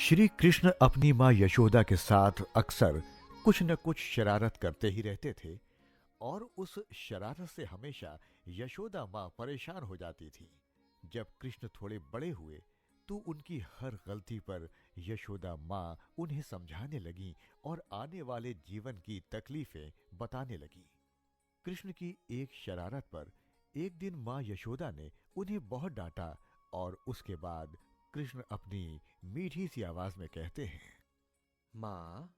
श्री कृष्ण अपनी माँ यशोदा के साथ अक्सर कुछ न कुछ शरारत करते ही रहते थे और उस शरारत से हमेशा यशोदा माँ परेशान हो जाती थी। जब कृष्ण थोड़े बड़े हुए तो उनकी हर गलती पर यशोदा माँ उन्हें समझाने लगी और आने वाले जीवन की तकलीफें बताने लगी। कृष्ण की एक शरारत पर एक दिन माँ यशोदा ने उन्हें बहुत डांटा और उसके बाद कृष्ण अपनी मीठी सी आवाज में कहते हैं, माँ,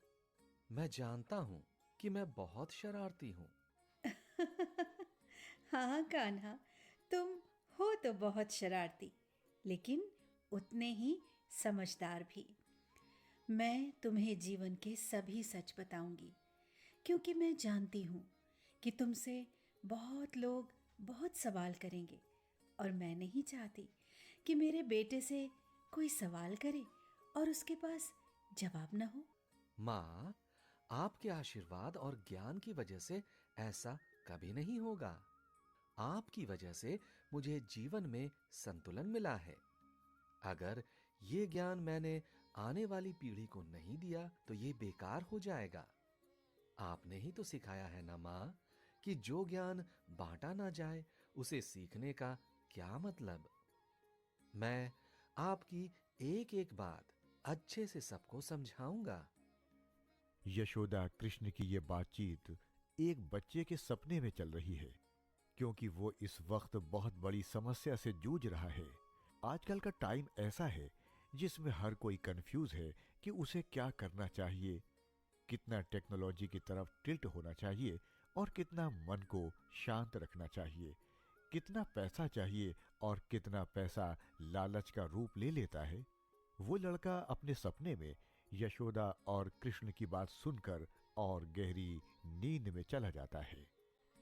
मैं जानता हूँ कि मैं बहुत शरारती हूँ। हाँ कान्हा, तुम हो तो बहुत शरारती, लेकिन उतने ही समझदार भी। मैं तुम्हें जीवन के सभी सच बताऊंगी, क्योंकि मैं जानती हूँ कि तुमसे बहुत लोग बहुत सवाल करेंगे, और मैं नहीं चाहती कि मेरे बेटे से कोई सवाल करे और उसके पास जवाब न हो। माँ, आपके आशीर्वाद और ज्ञान की वजह से ऐसा कभी नहीं होगा। आपकी वजह से मुझे जीवन में संतुलन मिला है। अगर ये ज्ञान मैंने आने वाली पीढ़ी को नहीं दिया तो ये बेकार हो जाएगा। आपने ही तो सिखाया है ना माँ, कि जो ज्ञान बांटा ना जाए उसे सीखने का क्या मतलब। मैं आपकी एक एक बात अच्छे से सबको समझाऊंगा। यशोदा कृष्ण की ये बातचीत एक बच्चे के सपने में चल रही है, क्योंकि वो इस वक्त बहुत बड़ी समस्या से जूझ रहा है। आजकल का टाइम ऐसा है जिसमें हर कोई कंफ्यूज है कि उसे क्या करना चाहिए, कितना टेक्नोलॉजी की तरफ टिल्ट होना चाहिए और कितना मन को शांत रखना चाहिए, कितना पैसा चाहिए और कितना पैसा लालच का रूप ले लेता है। वो लड़का अपने सपने में यशोदा और कृष्ण की बात सुनकर और गहरी नींद में चला जाता है।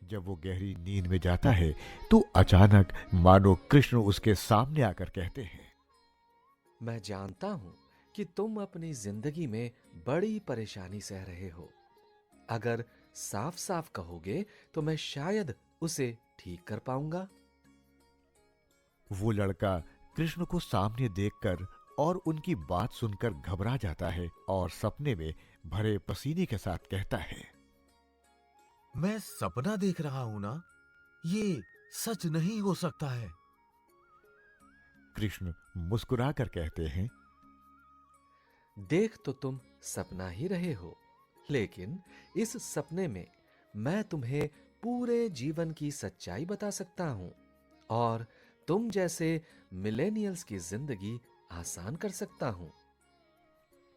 जब वो गहरी नींद में जाता है तो अचानक मानो कृष्ण उसके सामने आकर कहते हैं, मैं जानता हूं कि तुम अपनी जिंदगी में बड़ी परेशानी सह रहे हो। अगर साफ साफ कहोगे तो मैं शायद उसे ठीक कर पाऊंगा। वो लड़का कृष्ण को सामने देखकर और उनकी बात सुनकर घबरा जाता है और सपने में भरे पसीने के साथ कहता है, मैं सपना देख रहा हूं ना, ये सच नहीं हो सकता है। कृष्ण मुस्कुराकर कहते हैं, देख तो तुम सपना ही रहे हो, लेकिन इस सपने में मैं तुम्हें पूरे जीवन की सच्चाई बता सकता हूं और तुम जैसे मिलेनियल्स की जिंदगी आसान कर सकता हूं।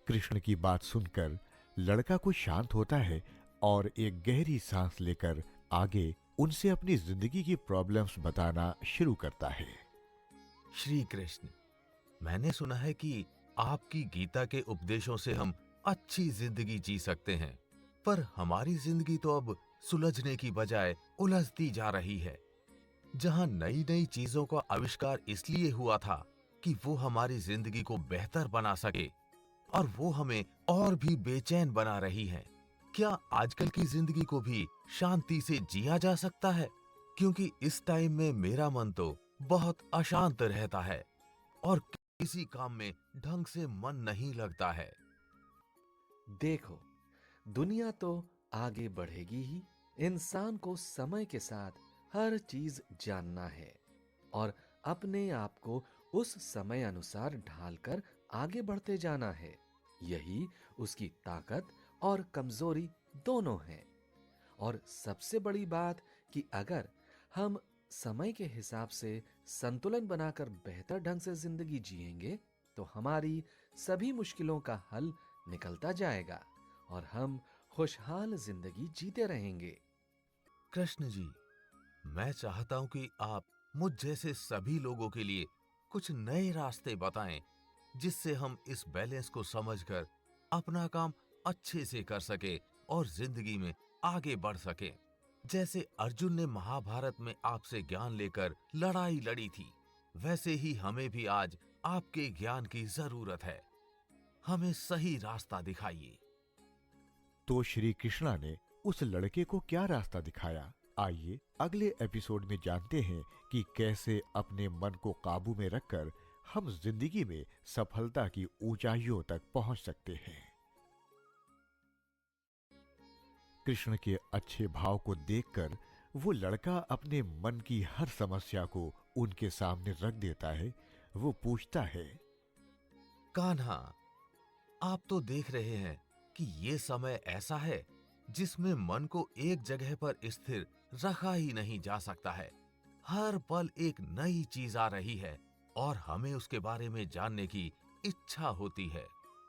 कृष्ण की बात सुनकर लड़का कुछ शांत होता है और एक गहरी सांस लेकर आगे उनसे अपनी जिंदगी की प्रॉब्लम्स बताना शुरू करता है। श्री कृष्ण, मैंने सुना है कि आपकी गीता के उपदेशों से हम अच्छी जिंदगी जी सकते हैं, पर हमारी जिंदगी तो अब सुलझने की बजाय उलझती जा रही है। जहां नई नई चीजों का आविष्कार इसलिए हुआ था कि वो हमारी जिंदगी को बेहतर बना सके, और वो हमें और भी बेचैन बना रही है। क्या आजकल की जिंदगी को भी शांति से जिया जा सकता है? क्योंकि इस टाइम में मेरा मन तो बहुत अशांत रहता है और किसी काम में ढंग से मन नहीं लगता है। देखो, दुनिया तो आगे बढ़ेगी ही। इंसान को समय के साथ हर चीज जानना है और अपने आप को उस समय अनुसार ढालकर आगे बढ़ते जाना है। यही उसकी ताकत और कमजोरी दोनों है। और सबसे बड़ी बात कि अगर हम समय के हिसाब से संतुलन बनाकर बेहतर ढंग से जिंदगी जिएंगे तो हमारी सभी मुश्किलों का हल निकलता जाएगा और हम खुशहाल जिंदगी जीते रहेंगे। कृष्ण जी, मैं चाहता हूं कि आप मुझ जैसे सभी लोगों के लिए कुछ नए रास्ते बताएं, जिससे हम इस बैलेंस को समझकर अपना काम अच्छे से कर सके और जिंदगी में आगे बढ़ सके। जैसे अर्जुन ने महाभारत में आपसे ज्ञान लेकर लड़ाई लड़ी थी, वैसे ही हमें भी आज आपके ज्ञान की जरूरत है। हमें सही रास्ता दिखाइए। तो श्री कृष्णा ने उस लड़के को क्या रास्ता दिखाया, आइए अगले एपिसोड में जानते हैं कि कैसे अपने मन को काबू में रखकर हम जिंदगी में सफलता की ऊंचाइयों तक पहुंच सकते हैं। कृष्ण के अच्छे भाव को देखकर वो लड़का अपने मन की हर समस्या को उनके सामने रख देता है। वो पूछता है, कान्हा, आप तो देख रहे हैं कि ये समय ऐसा है जिसमें मन को एक जगह पर स्थिर रखा ही नहीं जा सकता है। हर पल एक नई चीज आ रही है और हमें उसके बारे में जानने की इच्छा होती है।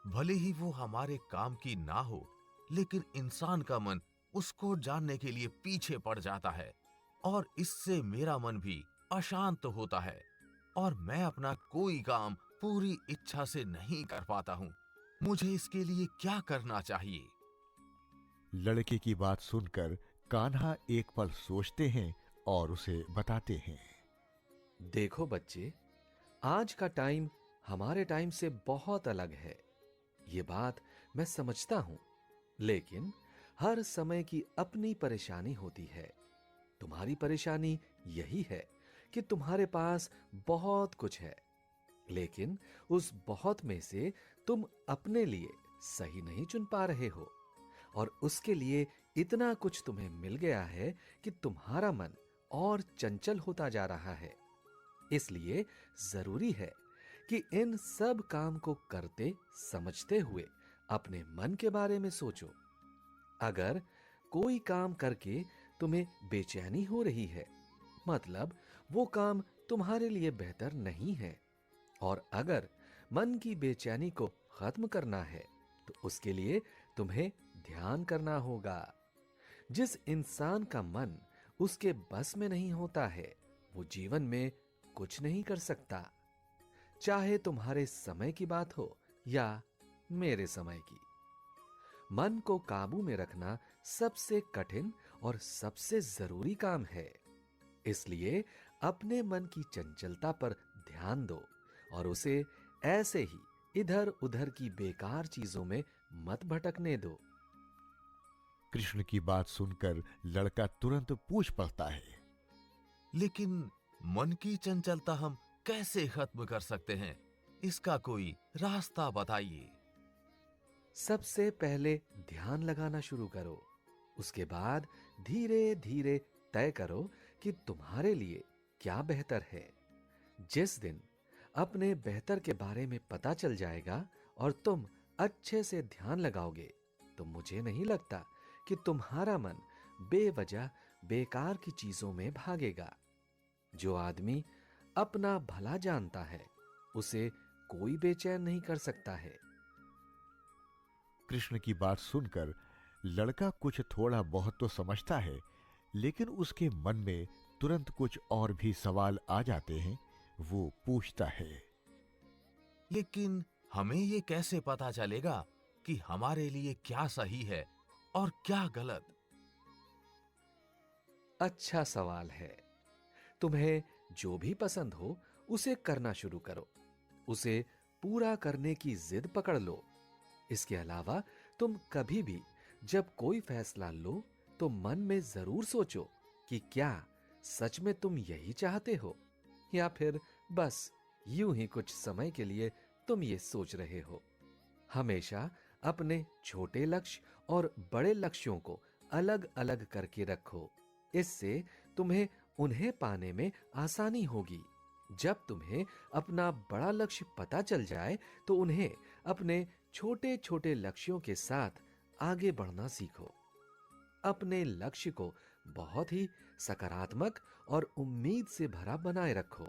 भले ही वो हमारे काम की ना हो, लेकिन इंसान का मन उसको जानने के लिए पीछे पड़ जाता है और इससे मेरा मन भी अशांत होता है और मैं अपना कोई काम पूरी इच्छा से नहीं कर पाता हूँ। मुझे इसके लिए क्या करना चाहिए? लड़के की बात सुनकर कान्हा एक पल सोचते हैं और उसे बताते हैं। देखो बच्चे, आज का टाइम हमारे टाइम से बहुत अलग है। ये बात मैं समझता हूं, लेकिन हर समय की अपनी परेशानी होती है। तुम्हारी परेशानी यही है कि तुम्हारे पास बहुत कुछ है, लेकिन उस बहुत में से तुम अपने लिए सही नहीं चुन पा रहे हो और उसके लिए इतना कुछ तुम्हें मिल गया है कि तुम्हारा मन और चंचल होता जा रहा है। इसलिए जरूरी है कि इन सब काम को करते समझते हुए अपने मन के बारे में सोचो। अगर कोई काम करके तुम्हें बेचैनी हो रही है, मतलब वो काम तुम्हारे लिए बेहतर नहीं है। और अगर मन की बेचैनी को खत्म करना है तो उसके लिए तुम्हें ध्यान करना होगा। जिस इंसान का मन उसके बस में नहीं होता है, वो जीवन में कुछ नहीं कर सकता। चाहे तुम्हारे समय की बात हो या मेरे समय की। मन को काबू में रखना सबसे कठिन और सबसे जरूरी काम है। इसलिए अपने मन की चंचलता पर ध्यान दो और उसे ऐसे ही इधर उधर की बेकार चीजों में मत भटकने दो। कृष्ण की बात सुनकर लड़का तुरंत पूछ पड़ता है, लेकिन मन की चंचलता हम कैसे खत्म कर सकते हैं? इसका कोई रास्ता बताइए। सबसे पहले ध्यान लगाना शुरू करो। उसके बाद धीरे धीरे तय करो कि तुम्हारे लिए क्या बेहतर है। जिस दिन अपने बेहतर के बारे में पता चल जाएगा और तुम अच्छे से ध्यान लगाओगे, तो मुझे नहीं लगता कि तुम्हारा मन बेवजह बेकार की चीजों में भागेगा। जो आदमी अपना भला जानता है, उसे कोई बेचैन नहीं कर सकता है। कृष्ण की बात सुनकर लड़का कुछ थोड़ा बहुत तो समझता है, लेकिन उसके मन में तुरंत कुछ और भी सवाल आ जाते हैं। वो पूछता है, लेकिन हमें ये कैसे पता चलेगा कि हमारे लिए क्या सही है और क्या गलत? अच्छा सवाल है। तुम्हें जो भी पसंद हो उसे करना शुरू करो। उसे पूरा करने की जिद पकड़ लो। इसके अलावा तुम कभी भी जब कोई फैसला लो तो मन में जरूर सोचो कि क्या सच में तुम यही चाहते हो, या फिर बस यूं ही कुछ समय के लिए तुम ये सोच रहे हो। हमेशा अपने छोटे लक्ष्य और बड़े लक्ष्यों को अलग अलग करके रखो। इससे तुम्हें उन्हें पाने में आसानी होगी। जब तुम्हें अपना बड़ा लक्ष्य पता चल जाए तो उन्हें अपने छोटे छोटे लक्ष्यों के साथ आगे बढ़ना सीखो। अपने लक्ष्य को बहुत ही सकारात्मक और उम्मीद से भरा बनाए रखो।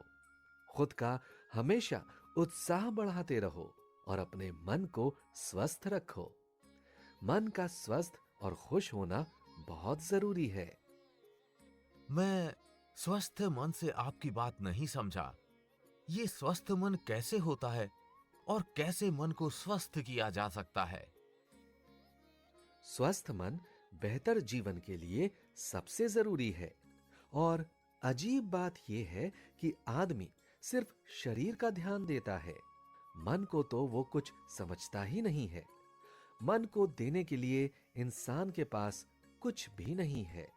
खुद का हमेशा उत्साह बढ़ाते रहो और अपने मन को स्वस्थ रखो। मन का स्वस्थ और खुश होना बहुत जरूरी है। मैं स्वस्थ मन से आपकी बात नहीं समझा। ये स्वस्थ मन कैसे होता है और कैसे मन को स्वस्थ किया जा सकता है? स्वस्थ मन बेहतर जीवन के लिए सबसे जरूरी है। और अजीब बात यह है कि आदमी सिर्फ शरीर का ध्यान देता है, मन को तो वो कुछ समझता ही नहीं है। मन को देने के लिए इंसान के पास कुछ भी नहीं है।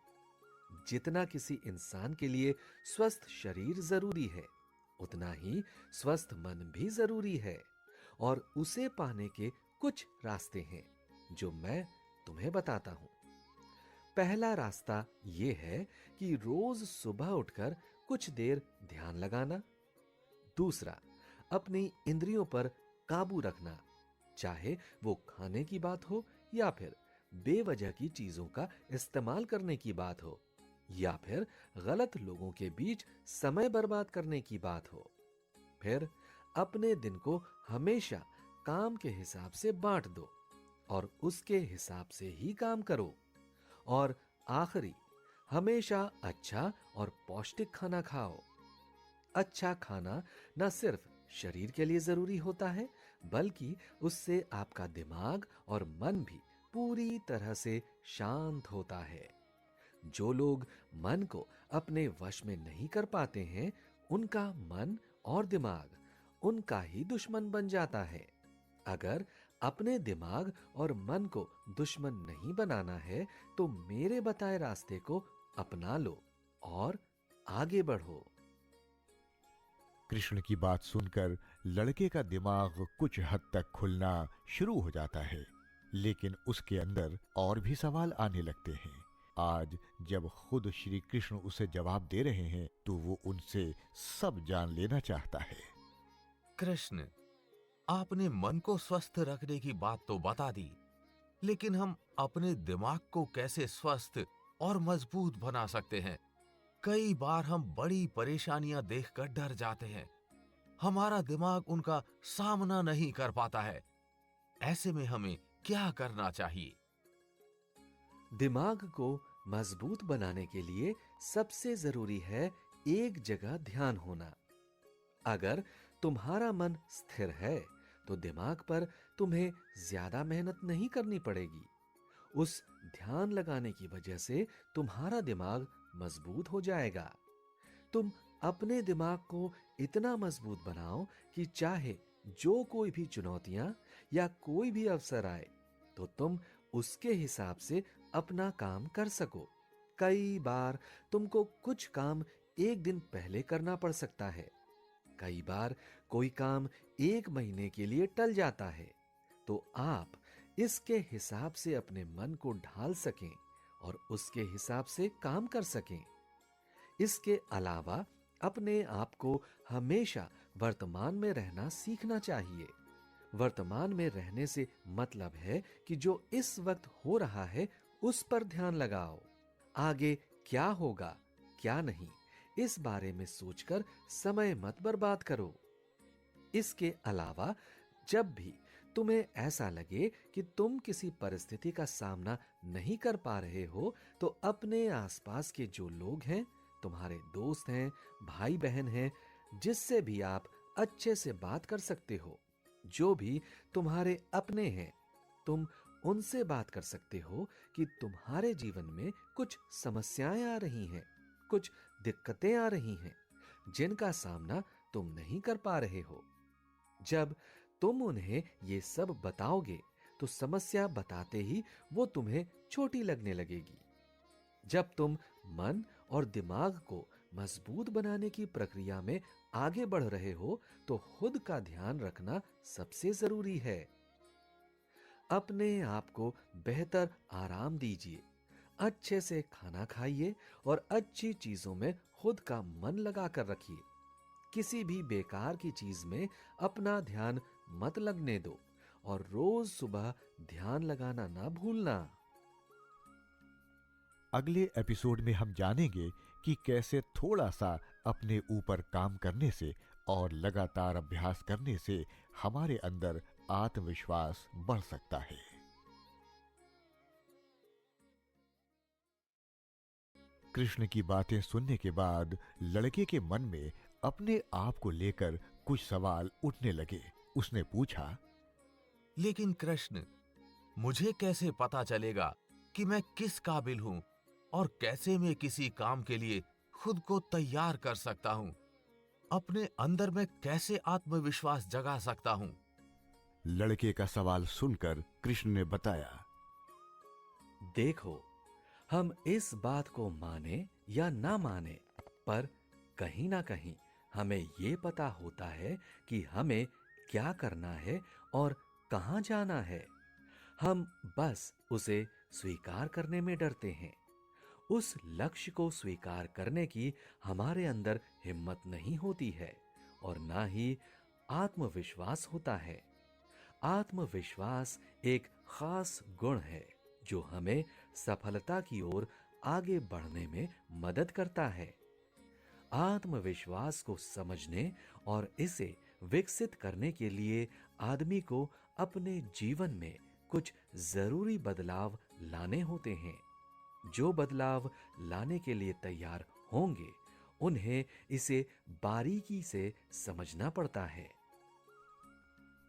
जितना किसी इंसान के लिए स्वस्थ शरीर जरूरी है, उतना ही स्वस्थ मन भी जरूरी है। और उसे पाने के कुछ रास्ते हैं जो मैं तुम्हें बताता हूं। पहला रास्ता यह है कि रोज सुबह उठकर कुछ देर ध्यान लगाना। दूसरा, अपनी इंद्रियों पर काबू रखना, चाहे वो खाने की बात हो या फिर बेवजह की चीजों का इस्तेमाल करने की बात हो या फिर गलत लोगों के बीच समय बर्बाद करने की बात हो। फिर अपने दिन को हमेशा काम के हिसाब से बांट दो और उसके हिसाब से ही काम करो। और आखिरी, हमेशा अच्छा और पौष्टिक खाना खाओ। अच्छा खाना न सिर्फ शरीर के लिए जरूरी होता है, बल्कि उससे आपका दिमाग और मन भी पूरी तरह से शांत होता है। जो लोग मन को अपने वश में नहीं कर पाते हैं, उनका मन और दिमाग उनका ही दुश्मन बन जाता है। अगर अपने दिमाग और मन को दुश्मन नहीं बनाना है, तो मेरे बताए रास्ते को अपना लो और आगे बढ़ो। कृष्ण की बात सुनकर लड़के का दिमाग कुछ हद तक खुलना शुरू हो जाता है, लेकिन उसके अंदर और भी सवाल आने लगते हैं। आज जब खुद श्री कृष्ण उसे जवाब दे रहे हैं, तो वो उनसे सब जान लेना चाहता है। कृष्ण, आपने मन को स्वस्थ रखने की बात तो बता दी, लेकिन हम अपने दिमाग को कैसे स्वस्थ और मजबूत बना सकते हैं? कई बार हम बड़ी परेशानियां देखकर डर जाते हैं। हमारा दिमाग उनका सामना नहीं कर पाता है। ऐसे में हमें क्या करना चाहिए? दिमाग को मजबूत बनाने के लिए सबसे जरूरी है एक जगह ध्यान होना। अगर तुम्हारा मन स्थिर है, तो दिमाग पर तुम्हें ज्यादा मेहनत नहीं करनी पड़ेगी। उस ध्यान लगाने की वजह से तुम्हारा दिमाग मजबूत हो जाएगा। तुम अपने दिमाग को इतना मजबूत बनाओ कि चाहे जो कोई भी चुनौतियां या कोई भी अवसर आए, तो तुम उसके हिसाब से अपना काम कर सको। कई बार तुमको कुछ काम एक दिन पहले करना पड़ सकता है। कई बार कोई काम एक महीने के लिए टल जाता है। तो आप इसके हिसाब से अपने मन को ढाल सकें और उसके हिसाब से काम कर सकें। इसके अलावा अपने आप को हमेशा वर्तमान में रहना सीखना चाहिए। वर्तमान में रहने से मतलब है कि जो इस वक्त हो रहा है, उस पर ध्यान लगाओ। आगे क्या होगा, क्या नहीं, इस बारे में सोचकर समय मत बर्बाद करो। इसके अलावा जब भी तुम्हें ऐसा लगे कि तुम किसी परिस्थिति का सामना नहीं कर पा रहे हो, तो अपने आसपास के जो लोग हैं, तुम्हारे दोस्त हैं, भाई बहन हैं, जिससे भी आप अच्छे से बात कर सकते हो, जो भी तुम्हारे अपने हैं, तुम उनसे बात कर सकते हो कि तुम्हारे जीवन में कुछ समस्याएं आ रही हैं, कुछ दिक्कतें आ रही हैं, जिनका सामना तुम नहीं कर पा रहे हो। जब तुम उन्हें ये सब बताओगे, तो समस्या बताते ही वो तुम्हें छोटी लगने लगेगी। जब तुम मन और दिमाग को मजबूत बनाने की प्रक्रिया में आगे बढ़ रहे हो, तो खुद का ध्यान रखना सबसे जरूरी है। अपने आप को बेहतर आराम दीजिए, अच्छे से खाना खाइए और अच्छी चीजों में खुद का मन लगा कर रखिए। किसी भी बेकार की चीज में अपना ध्यान मत लगने दो और रोज सुबह ध्यान लगाना ना भूलना। अगले एपिसोड में हम जानेंगे कि कैसे थोड़ा सा अपने ऊपर काम करने से और लगातार अभ्यास करने से हमारे अंदर आत्मविश्वास बढ़ सकता है। कृष्ण की बातें सुनने के बाद लड़के के मन में अपने आप को लेकर कुछ सवाल उठने लगे। उसने पूछा, लेकिन कृष्ण, मुझे कैसे पता चलेगा कि मैं किस काबिल हूं और कैसे मैं किसी काम के लिए खुद को तैयार कर सकता हूं? अपने अंदर मैं कैसे आत्मविश्वास जगा सकता हूं? लड़के का सवाल सुनकर कृष्ण ने बताया, देखो, हम इस बात को माने या ना माने, पर कहीं ना कहीं हमें ये पता होता है कि हमें क्या करना है और कहाँ जाना है। हम बस उसे स्वीकार करने में डरते हैं। उस लक्ष्य को स्वीकार करने की हमारे अंदर हिम्मत नहीं होती है और ना ही आत्मविश्वास होता है। आत्मविश्वास एक खास गुण है जो हमें सफलता की ओर आगे बढ़ने में मदद करता है। आत्मविश्वास को समझने और इसे विकसित करने के लिए आदमी को अपने जीवन में कुछ जरूरी बदलाव लाने होते हैं। जो बदलाव लाने के लिए तैयार होंगे, उन्हें इसे बारीकी से समझना पड़ता है।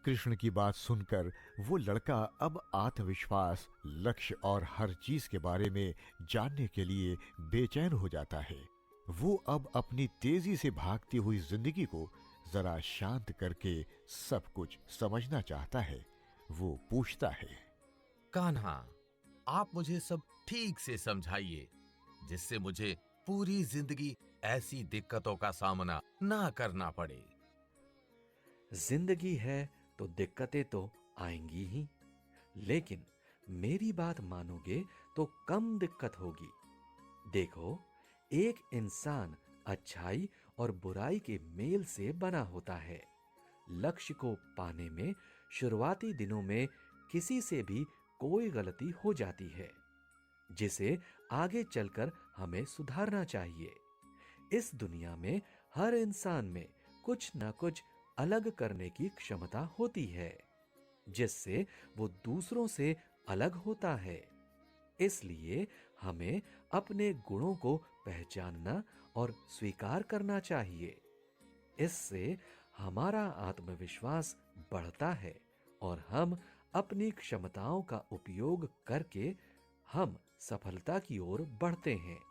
कृष्ण की बात सुनकर वो लड़का अब आत्मविश्वास, लक्ष्य और हर चीज के बारे में जानने के लिए बेचैन हो जाता है। वो अब अपनी तेजी से भागती हुई जिंदगी को जरा शांत करके सब कुछ समझना चाहता है। वो पूछता है, कान्हा, आप मुझे सब ठीक से समझाइए, जिससे मुझे पूरी जिंदगी ऐसी दिक्कतों का सामना ना करना पड़े। जिंदगी है तो दिक्कतें तो आएंगी ही, लेकिन मेरी बात मानोगे तो कम दिक्कत होगी। देखो, एक इंसान अच्छाई और बुराई के मेल से बना होता है। लक्ष्य को पाने में शुरुआती दिनों में किसी से भी कोई गलती हो जाती है, जिसे आगे चलकर हमें सुधारना चाहिए। इस दुनिया में हर इंसान में कुछ ना कुछ अलग करने की क्षमता होती है, जिससे वो दूसरों से अलग होता है। इसलिए हमें अपने गुणों को पहचानना और स्वीकार करना चाहिए। इससे हमारा आत्मविश्वास बढ़ता है और हम अपनी क्षमताओं का उपयोग करके हम सफलता की ओर बढ़ते हैं।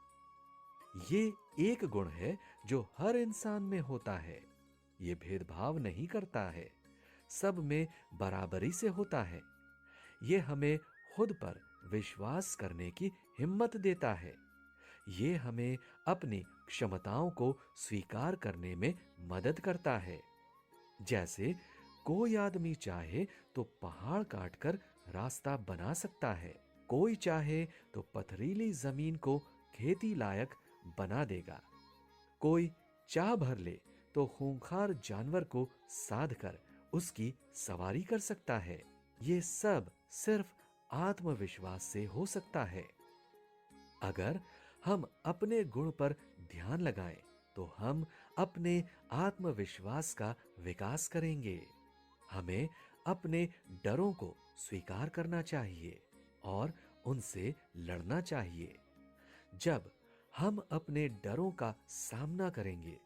ये एक गुण है जो हर इंसान में होता है। ये भेदभाव नहीं करता है, सब में बराबरी से होता है। ये हमें खुद पर विश्वास करने की हिम्मत देता है। ये हमें अपनी क्षमताओं को स्वीकार करने में मदद करता है। जैसे कोई आदमी चाहे तो पहाड़ काटकर रास्ता बना सकता है, कोई चाहे तो पथरीली जमीन को खेती लायक बना देगा, कोई चाह भर ले तो खूंखार जानवर को साध कर उसकी सवारी कर सकता है। ये सब सिर्फ आत्मविश्वास से हो सकता है। अगर हम अपने गुण पर ध्यान लगाएं, तो हम अपने आत्मविश्वास का विकास करेंगे। हमें अपने डरों को स्वीकार करना चाहिए और उनसे लड़ना चाहिए। जब हम अपने डरों का सामना करेंगे,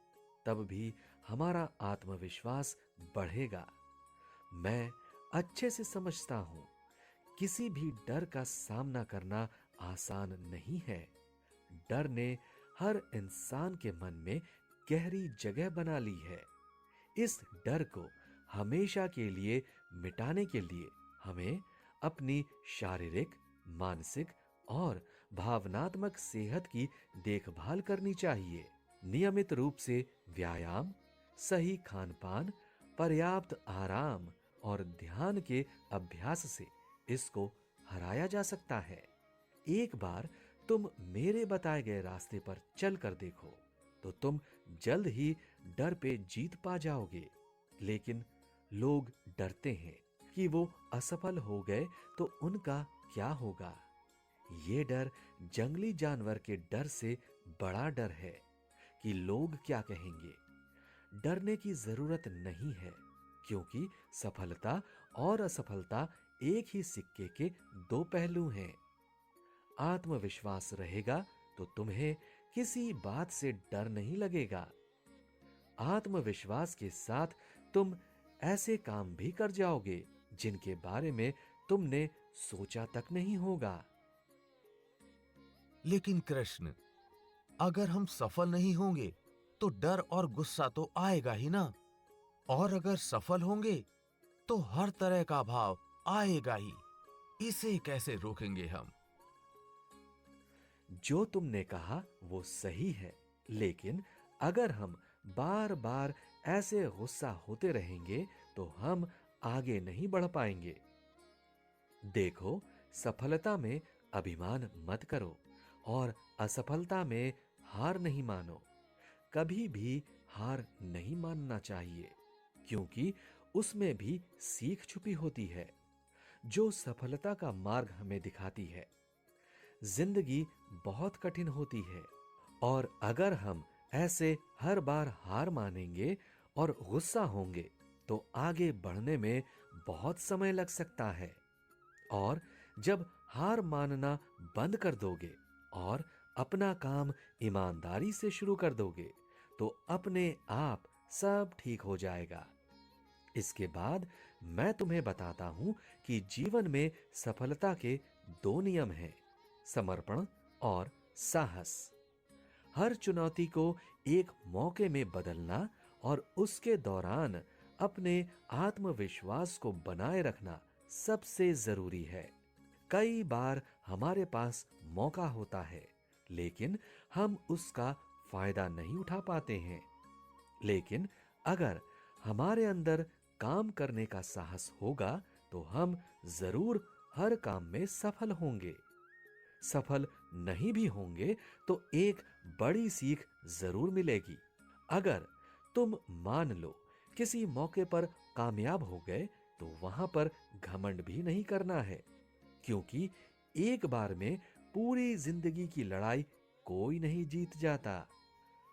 तब भी हमारा आत्मविश्वास बढ़ेगा। मैं अच्छे से समझता हूं, किसी भी डर का सामना करना आसान नहीं है। डर ने हर इंसान के मन में गहरी जगह बना ली है। इस डर को हमेशा के लिए मिटाने के लिए हमें अपनी शारीरिक, मानसिक और भावनात्मक सेहत की देखभाल करनी चाहिए। नियमित रूप से व्यायाम, सही खान-पान, पर्याप्त आराम और ध्यान के अभ्यास से इसको हराया जा सकता है। एक बार तुम मेरे बताए गए रास्ते पर चल कर देखो, तो तुम जल्द ही डर पे जीत पा जाओगे। लेकिन लोग डरते हैं कि वो असफल हो गए तो उनका क्या होगा। ये डर जंगली जानवर के डर से बड़ा डर है कि लोग क्या कहेंगे। डरने की जरूरत नहीं है, क्योंकि सफलता और असफलता एक ही सिक्के के दो पहलू हैं। आत्मविश्वास रहेगा तो तुम्हें किसी बात से डर नहीं लगेगा। आत्मविश्वास के साथ तुम ऐसे काम भी कर जाओगे जिनके बारे में तुमने सोचा तक नहीं होगा। लेकिन कृष्ण, अगर हम सफल नहीं होंगे तो डर और गुस्सा तो आएगा ही ना, और अगर सफल होंगे तो हर तरह का भाव आएगा ही। इसे कैसे रोकेंगे हम? जो तुमने कहा वो सही है, लेकिन अगर हम बार बार ऐसे गुस्सा होते रहेंगे तो हम आगे नहीं बढ़ पाएंगे। देखो, सफलता में अभिमान मत करो और असफलता में हार नहीं मानो। कभी भी हार नहीं मानना चाहिए, क्योंकि उसमें भी सीख छुपी होती है जो सफलता का मार्ग हमें दिखाती है। जिंदगी बहुत कठिन होती है और अगर हम ऐसे हर बार हार मानेंगे और गुस्सा होंगे तो आगे बढ़ने में बहुत समय लग सकता है। और जब हार मानना बंद कर दोगे और अपना काम ईमानदारी से शुरू कर दोगे तो अपने आप सब ठीक हो जाएगा। इसके बाद मैं तुम्हें बताता हूं कि जीवन में सफलता के दो नियम हैं, समर्पण और साहस। हर चुनौती को एक मौके में बदलना और उसके दौरान अपने आत्मविश्वास को बनाए रखना सबसे जरूरी है। कई बार हमारे पास मौका होता है, लेकिन हम उसका फायदा नहीं उठा पाते हैं। लेकिन अगर हमारे अंदर काम करने का साहस होगा तो हम जरूर हर काम में सफल होंगे। सफल नहीं भी होंगे तो एक बड़ी सीख जरूर मिलेगी। अगर तुम मान लो किसी मौके पर कामयाब हो गए तो वहां पर घमंड भी नहीं करना है, क्योंकि एक बार में पूरी जिंदगी की लड़ाई कोई नहीं जीत जाता।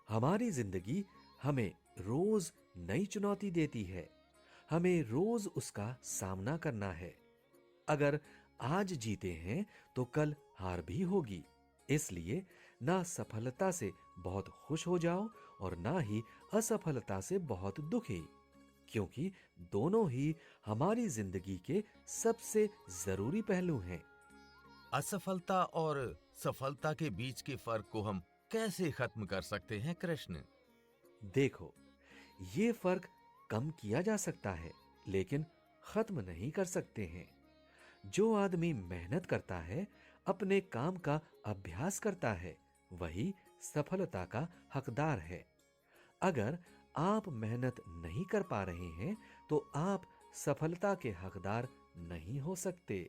हमारी जिंदगी हमें रोज नई चुनौती देती है, हमें रोज उसका सामना करना है। अगर आज जीते हैं तो कल हार भी होगी। इसलिए ना सफलता से बहुत खुश हो जाओ और ना ही असफलता से बहुत दुखी, क्योंकि दोनों ही हमारी जिंदगी के सबसे जरूरी पहलू हैं। असफलता और सफलता के बीच के फर्क को हम कैसे खत्म कर सकते हैं कृष्ण? देखो, ये फर्क कम किया जा सकता है, लेकिन खत्म नहीं कर सकते हैं। जो आदमी मेहनत करता है, अपने काम का अभ्यास करता है, वही सफलता का हकदार है। अगर आप मेहनत नहीं कर पा रहे हैं तो आप सफलता के हकदार नहीं हो सकते।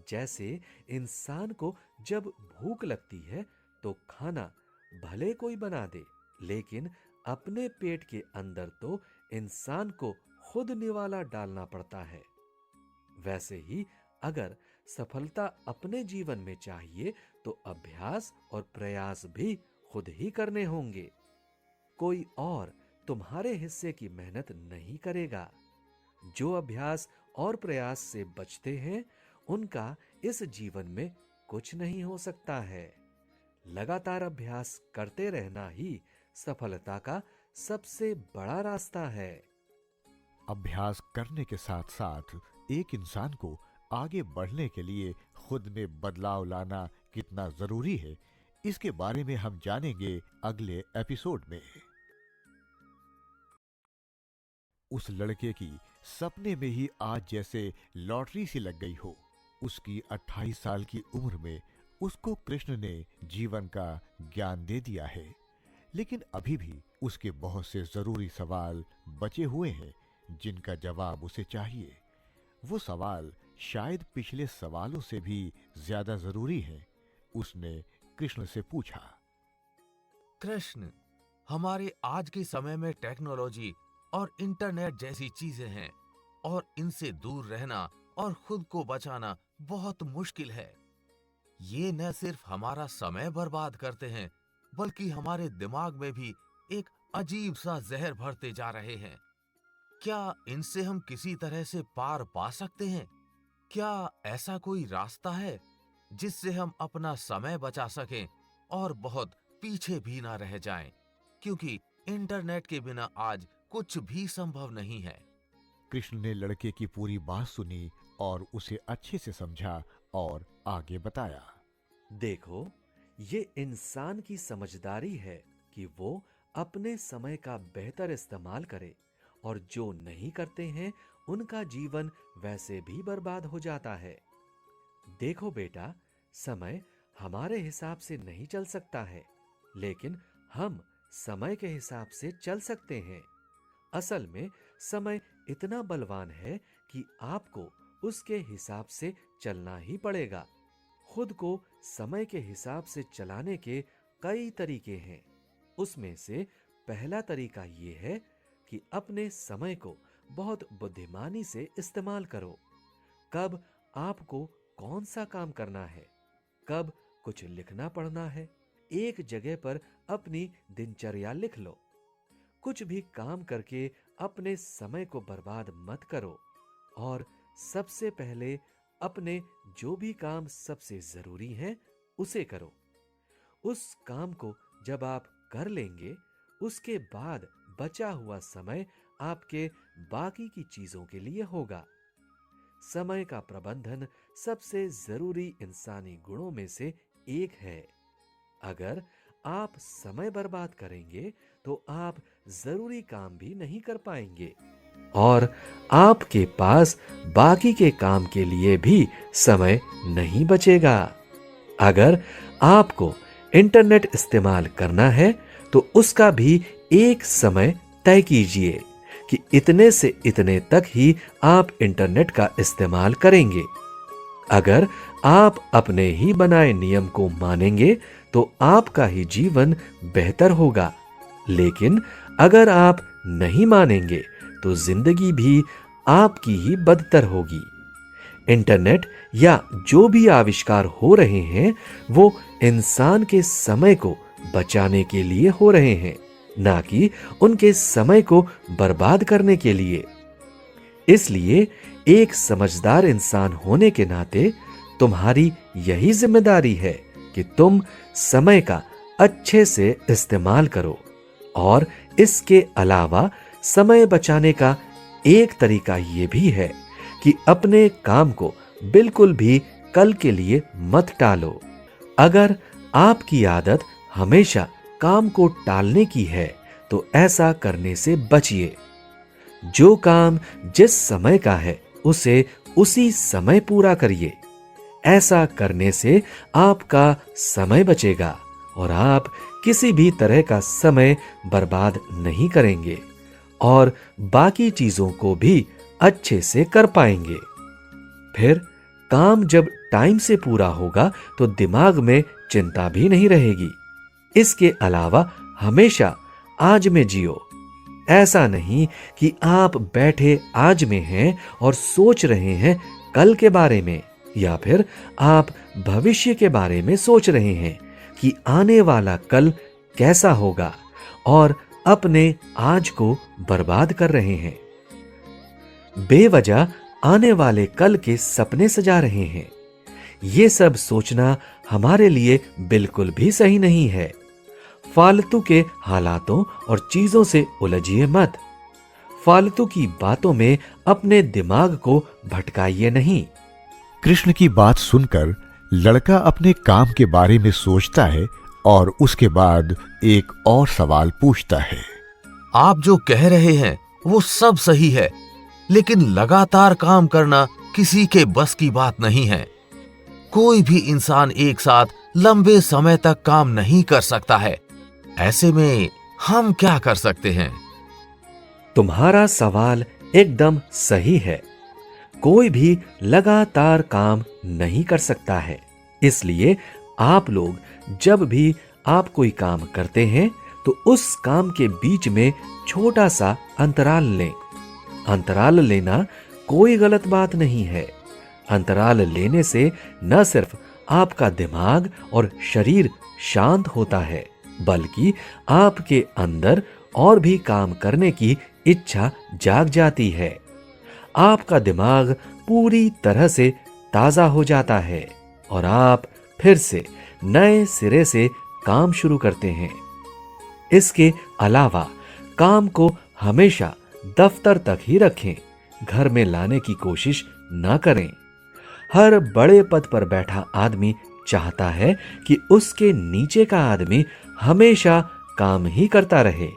जैसे इंसान को जब भूख लगती है तो खाना भले कोई बना दे, लेकिन अपने पेट के अंदर तो इंसान को खुद निवाला डालना पड़ता है। वैसे ही अगर सफलता अपने जीवन में चाहिए तो अभ्यास और प्रयास भी खुद ही करने होंगे। कोई और तुम्हारे हिस्से की मेहनत नहीं करेगा। जो अभ्यास और प्रयास से बचते हैं, उनका इस जीवन में कुछ नहीं हो सकता है। लगातार अभ्यास करते रहना ही सफलता का सबसे बड़ा रास्ता है। अभ्यास करने के साथ साथ एक इंसान को आगे बढ़ने के लिए खुद में बदलाव लाना कितना जरूरी है, इसके बारे में हम जानेंगे अगले एपिसोड में। उस लड़के की सपने में ही आज जैसे लॉटरी सी लग गई हो। उसकी 28 साल की उम्र में उसको कृष्ण ने जीवन का ज्ञान दे दिया है, लेकिन अभी भी उसके बहुत से जरूरी सवाल बचे हुए हैं जिनका जवाब उसे चाहिए। वो सवाल शायद पिछले सवालों से भी ज्यादा जरूरी हैं। उसने कृष्ण से पूछा, कृष्ण, हमारे आज के समय में टेक्नोलॉजी और इंटरनेट जैसी चीजें हैं और इनसे दूर रहना और खुद को बचाना बहुत मुश्किल है। ये न सिर्फ हमारा समय बर्बाद करते हैं, बल्कि हमारे दिमाग में भी एक अजीब सा जहर भरते जा रहे हैं। क्या इनसे हम किसी तरह से पार पा सकते हैं? क्या ऐसा कोई रास्ता है जिससे हम अपना समय बचा सकें और बहुत पीछे भी ना रह जाएं? क्योंकि इंटरनेट के बिना आज कुछ भी संभव नहीं है। कृष्ण ने लड़के की पूरी बात सुनी और उसे अच्छे से समझा और आगे बताया। देखो, ये इंसान की समझदारी है कि वो अपने समय का बेहतर इस्तेमाल करे, और जो नहीं करते हैं उनका जीवन वैसे भी बर्बाद हो जाता है। देखो बेटा, समय हमारे हिसाब से नहीं चल सकता है, लेकिन हम समय के हिसाब से चल सकते हैं। असल में समय इतना बलवान है कि आपको उसके हिसाब से चलना ही पड़ेगा। खुद को समय के हिसाब से चलाने के कई तरीके हैं। उसमें से पहला तरीका ये है कि अपने समय को बहुत बुद्धिमानी से इस्तेमाल करो। कब आपको कौन सा काम करना है, कब कुछ लिखना पढ़ना है, एक जगह पर अपनी दिनचर्या लिख लो। कुछ भी काम करके अपने समय को बर्बाद मत करो और सबसे पहले अपने जो भी काम सबसे जरूरी है उसे करो। उस काम को जब आप कर लेंगे, उसके बाद बचा हुआ समय आपके बाकी की चीजों के लिए होगा। समय का प्रबंधन सबसे जरूरी इंसानी गुणों में से एक है। अगर आप समय बर्बाद करेंगे तो आप जरूरी काम भी नहीं कर पाएंगे और आपके पास बाकी के काम के लिए भी समय नहीं बचेगा। अगर आपको इंटरनेट इस्तेमाल करना है तो उसका भी एक समय तय कीजिए कि इतने से इतने तक ही आप इंटरनेट का इस्तेमाल करेंगे। अगर आप अपने ही बनाए नियम को मानेंगे तो आपका ही जीवन बेहतर होगा। लेकिन अगर आप नहीं मानेंगे तो जिंदगी भी आपकी ही बदतर होगी। इंटरनेट या जो भी आविष्कार हो रहे हैं वो इंसान के समय को बचाने के लिए हो रहे हैं, ना कि उनके समय को बर्बाद करने के लिए। इसलिए एक समझदार इंसान होने के नाते तुम्हारी यही जिम्मेदारी है कि तुम समय का अच्छे से इस्तेमाल करो। और इसके अलावा समय बचाने का एक तरीका ये भी है कि अपने काम को बिल्कुल भी कल के लिए मत टालो। अगर आपकी आदत हमेशा काम को टालने की है तो ऐसा करने से बचिए। जो काम जिस समय का है उसे उसी समय पूरा करिए। ऐसा करने से आपका समय बचेगा और आप किसी भी तरह का समय बर्बाद नहीं करेंगे और बाकी चीजों को भी अच्छे से कर पाएंगे। फिर काम जब टाइम से पूरा होगा तो दिमाग में चिंता भी नहीं रहेगी। इसके अलावा हमेशा आज में जियो। ऐसा नहीं कि आप बैठे आज में हैं और सोच रहे हैं कल के बारे में, या फिर आप भविष्य के बारे में सोच रहे हैं कि आने वाला कल कैसा होगा और अपने आज को बर्बाद कर रहे हैं। बेवजह आने वाले कल के सपने सजा रहे हैं। ये सब सोचना हमारे लिए बिल्कुल भी सही नहीं है। फालतू के हालातों और चीजों से उलझिए मत। फालतू की बातों में अपने दिमाग को भटकाइए नहीं। कृष्ण की बात सुनकर लड़का अपने काम के बारे में सोचता है और उसके बाद एक और सवाल पूछता है। आप जो कह रहे हैं वो सब सही है, लेकिन लगातार काम करना किसी के बस की बात नहीं है। कोई भी इंसान एक साथ लंबे समय तक काम नहीं कर सकता है। ऐसे में हम क्या कर सकते हैं? तुम्हारा सवाल एकदम सही है। कोई भी लगातार काम नहीं कर सकता है। इसलिए आप लोग जब भी आप कोई काम करते हैं तो उस काम के बीच में छोटा सा अंतराल लें। अंतराल लेना कोई गलत बात नहीं है। अंतराल लेने से न सिर्फ आपका दिमाग और शरीर शांत होता है, बल्कि आपके अंदर और भी काम करने की इच्छा जाग जाती है। आपका दिमाग पूरी तरह से ताजा हो जाता है और आप फिर से नए सिरे से काम शुरू करते हैं। इसके अलावा काम को हमेशा दफ्तर तक ही रखें। घर में लाने की कोशिश न करें। हर बड़े पद पर बैठा आदमी चाहता है कि उसके नीचे का आदमी हमेशा काम ही करता रहे,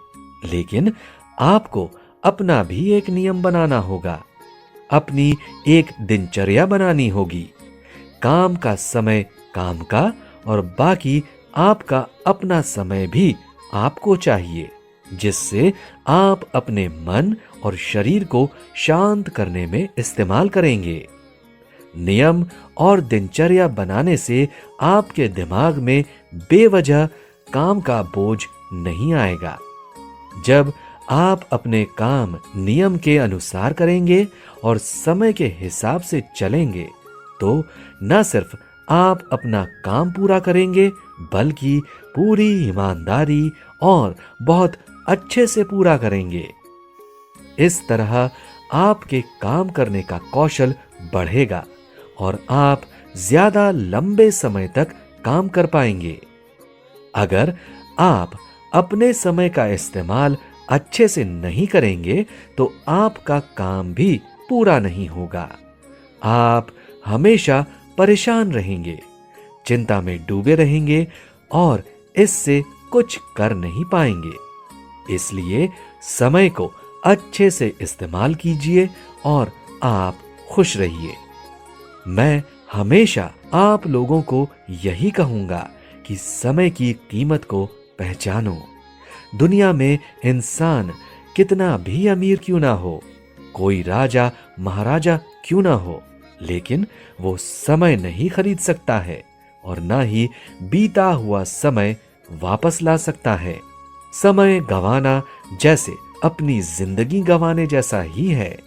लेकिन आपको अपना भी एक नियम बनाना होगा। अपनी एक दिनचर्या बनानी होगी। काम का समय काम का और बाकी आपका अपना समय भी आपको चाहिए, जिससे आप अपने मन और शरीर को शांत करने में इस्तेमाल करेंगे। नियम और दिनचर्या बनाने से आपके दिमाग में बेवजह काम का बोझ नहीं आएगा। जब आप अपने काम नियम के अनुसार करेंगे और समय के हिसाब से चलेंगे, तो न सिर्फ आप अपना काम पूरा करेंगे, बल्कि पूरी ईमानदारी और बहुत अच्छे से पूरा करेंगे। इस तरह आपके काम करने का कौशल बढ़ेगा और आप ज्यादा लंबे समय तक काम कर पाएंगे। अगर आप अपने समय का इस्तेमाल अच्छे से नहीं करेंगे, तो आपका काम भी पूरा नहीं होगा। आप हमेशा परेशान रहेंगे, चिंता में डूबे रहेंगे और इससे कुछ कर नहीं पाएंगे। इसलिए समय को अच्छे से इस्तेमाल कीजिए और आप खुश रहिए। मैं हमेशा आप लोगों को यही कहूंगा कि समय की कीमत को पहचानो। दुनिया में इंसान कितना भी अमीर क्यों ना हो, कोई राजा महाराजा क्यों ना हो, लेकिन वो समय नहीं खरीद सकता है और ना ही बीता हुआ समय वापस ला सकता है। समय गंवाना जैसे अपनी जिंदगी गंवाने जैसा ही है।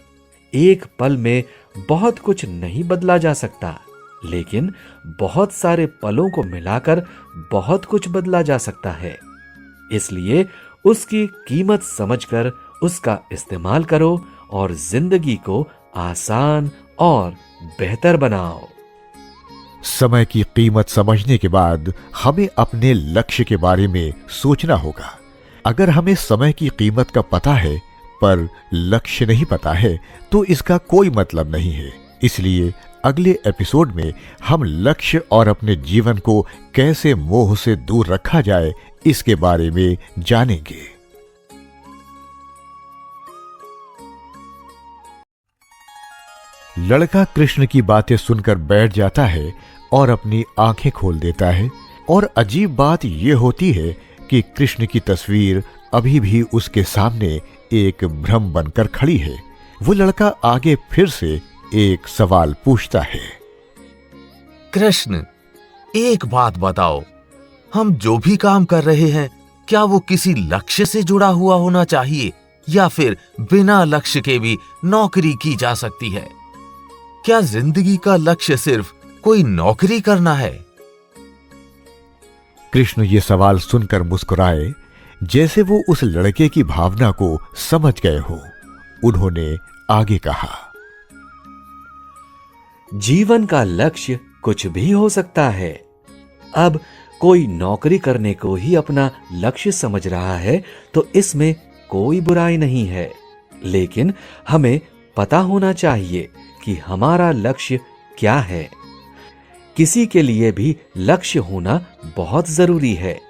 एक पल में बहुत कुछ नहीं बदला जा सकता, लेकिन बहुत सारे पलों को मिलाकर बहुत कुछ बदला जा सकता है। इसलिए उसकी कीमत समझकर उसका इस्तेमाल करो और जिंदगी को आसान और बेहतर बनाओ। समय की कीमत समझने के बाद हमें अपने लक्ष्य के बारे में सोचना होगा। अगर हमें समय की कीमत का पता है पर लक्ष्य नहीं पता है, तो इसका कोई मतलब नहीं है। इसलिए अगले एपिसोड में हम लक्ष्य और अपने जीवन को कैसे मोह से दूर रखा जाए, इसके बारे में जानेंगे। लड़का कृष्ण की बातें सुनकर बैठ जाता है और अपनी आंखें खोल देता है। और अजीब बात यह होती है कि कृष्ण की तस्वीर अभी भी उसके सामने एक भ्रम बनकर खड़ी है। वो लड़का आगे फिर से एक सवाल पूछता है। कृष्ण, एक बात बताओ, हम जो भी काम कर रहे हैं, क्या वो किसी लक्ष्य से जुड़ा हुआ होना चाहिए या फिर बिना लक्ष्य के भी नौकरी की जा सकती है? क्या जिंदगी का लक्ष्य सिर्फ कोई नौकरी करना है? कृष्ण ये सवाल सुनकर मुस्कुराए, जैसे वो उस लड़के की भावना को समझ गए हो। उन्होंने आगे कहा, जीवन का लक्ष्य कुछ भी हो सकता है। अब कोई नौकरी करने को ही अपना लक्ष्य समझ रहा है, तो इसमें कोई बुराई नहीं है। लेकिन हमें पता होना चाहिए कि हमारा लक्ष्य क्या है। किसी के लिए भी लक्ष्य होना बहुत जरूरी है।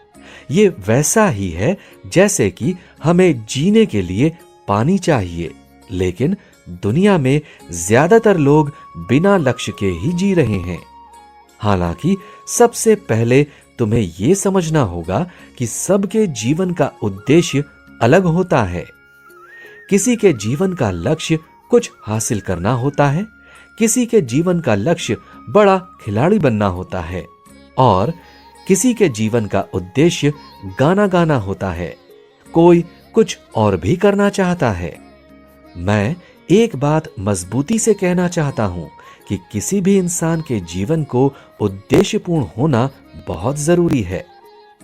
ये वैसा ही है जैसे कि हमें जीने के लिए पानी चाहिए, लेकिन दुनिया में ज्यादातर लोग बिना लक्ष्य के ही जी रहे हैं। हालांकि सबसे पहले तुम्हें यह समझना होगा कि सबके जीवन का उद्देश्य अलग होता है। किसी के जीवन का लक्ष्य कुछ हासिल करना होता है, किसी के जीवन का लक्ष्य बड़ा खिलाड़ी बनना होता है और किसी के जीवन का उद्देश्य गाना गाना होता है। कोई कुछ और भी करना चाहता है। मैं एक बात मजबूती से कहना चाहता हूं कि किसी भी इंसान के जीवन को उद्देश्यपूर्ण होना बहुत जरूरी है।